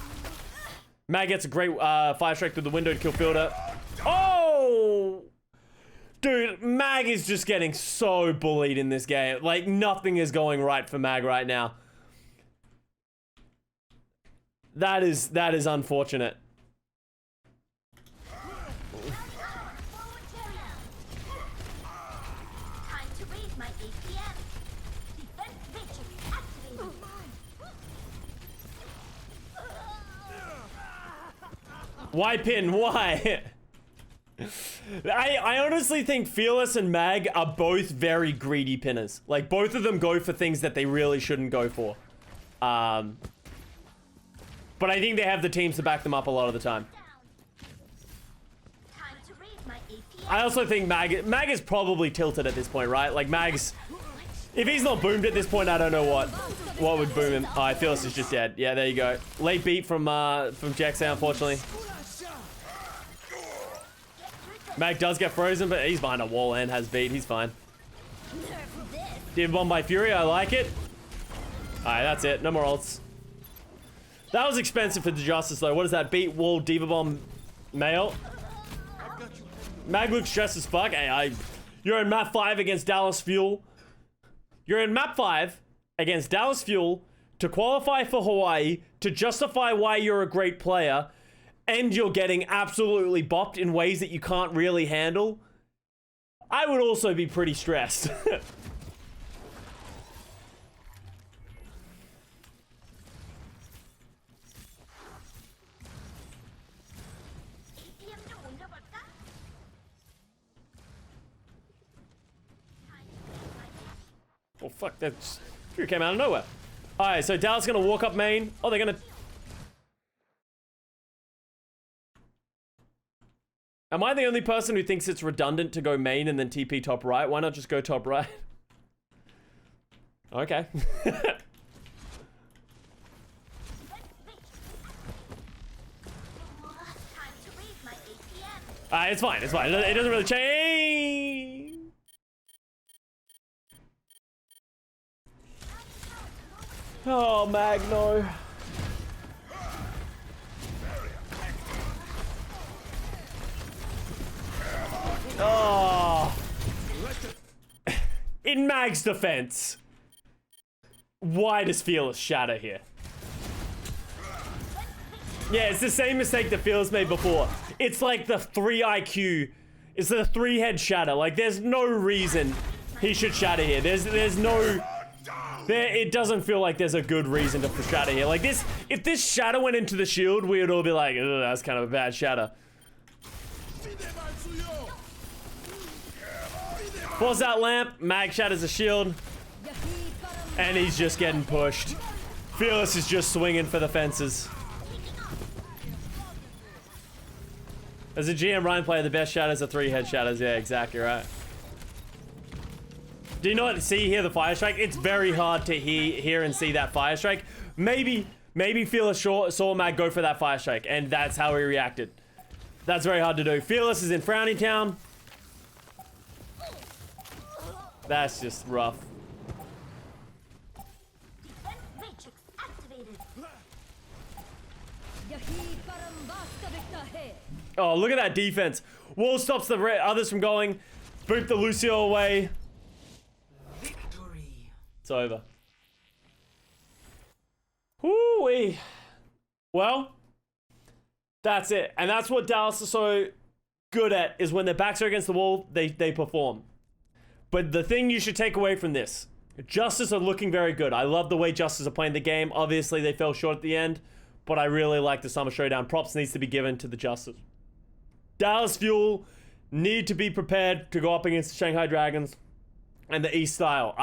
Mag gets a great fire strike through the window to kill Fielder. Oh! Dude, Mag is just getting so bullied in this game. Like, nothing is going right for Mag right now. That is unfortunate. Time to raise my APM. Defense matrix activated. Why pin? Why? I honestly think Fearless and Mag are both very greedy pinners. Like, both of them go for things that they really shouldn't go for. But I think they have the teams to back them up a lot of the time. Time to raise my APM. I also think Mag is probably tilted at this point, right? Like, Mag's... If he's not boomed at this point, I don't know what would boom him. Oh, Fearless is just dead. Yeah, there you go. Late beat from Jaxa, unfortunately. Mag does get frozen, but he's behind a wall and has beat. He's fine. Div bomb by Fury, I like it. Alright, that's it. No more ults. That was expensive for the Justice, though. What is that? Beat wall, Diva Bomb, Mail. Mag looks stressed as fuck. Hey, you're in map 5 against Dallas Fuel. You're in map 5 against Dallas Fuel to qualify for Hawaii, to justify why you're a great player, and you're getting absolutely bopped in ways that you can't really handle, I would also be pretty stressed. APM 좀 옮겨볼까? Oh fuck, that came out of nowhere. Alright, so Dallas gonna walk up main. Oh, they're gonna... Am I the only person who thinks it's redundant to go main and then TP top right? Why not just go top right? Okay. Time to raise my APM. It's fine, it's fine. It doesn't really change. Oh, Magno. Oh. In Mag's defense, why does Fearless shatter here? Yeah, it's the same mistake that Fearless made before. It's like the 3 IQ. It's the 3-head shatter. Like, there's no reason he should shatter here. There's no... it doesn't feel like there's a good reason to shatter here. Like this, if this shatter went into the shield, we would all be like, ugh, that's kind of a bad shatter. Pulls out lamp, Mag shatters the shield, and he's just getting pushed. Fearless is just swinging for the fences. As a GM Ryan player, the best shatters are 3-head shatters. Yeah, exactly right. Do you not hear the fire strike? It's very hard to hear and see that fire strike. Maybe Fearless saw Mag go for that fire strike, and that's how he reacted. That's very hard to do. Fearless is in Frowny Town. That's just rough. Defense matrix activated. Oh, look at that defense. Wall stops the others from going. Boot the Lucio away. Victory. It's over. Whoo-wee. Well, that's it. And that's what Dallas is so good at, is when their backs are against the wall, they perform. But the thing you should take away from this, Justice are looking very good. I love the way Justice are playing the game. Obviously, they fell short at the end, but I really like the Summer Showdown. Props needs to be given to the Justice. Dallas Fuel need to be prepared to go up against the Shanghai Dragons and the East Style.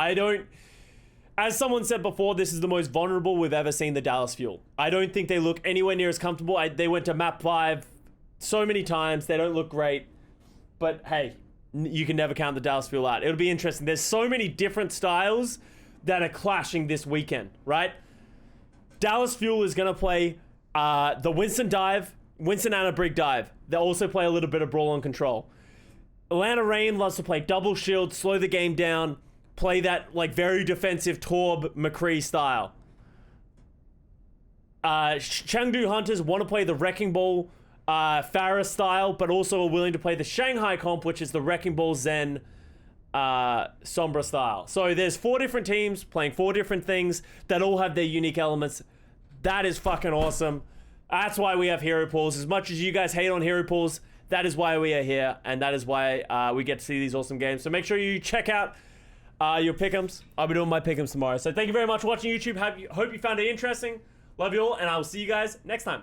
As someone said before, this is the most vulnerable we've ever seen the Dallas Fuel. I don't think they look anywhere near as comfortable. They went to map 5 so many times. They don't look great. But hey, you can never count the Dallas Fuel out. It'll be interesting. There's so many different styles that are clashing this weekend, right? Dallas Fuel is going to play the Winston dive, Winston and a Brig dive. They'll also play a little bit of Brawl and Control. Atlanta Reign loves to play double shield, slow the game down, play that like very defensive Torb McCree style. Chengdu Hunters want to play the Wrecking Ball Farah style, but also are willing to play the Shanghai comp, which is the Wrecking Ball Zen Sombra style. So there's 4 different teams playing 4 different things that all have their unique elements. That is fucking awesome. That's why we have hero pools. As much as you guys hate on hero pools, that is why we are here, and that is why we get to see these awesome games. So make sure you check out your pick'ems. I'll be doing my pick'ems tomorrow. So thank you very much for watching YouTube. Hope you found it interesting. Love you all, and I will see you guys next time.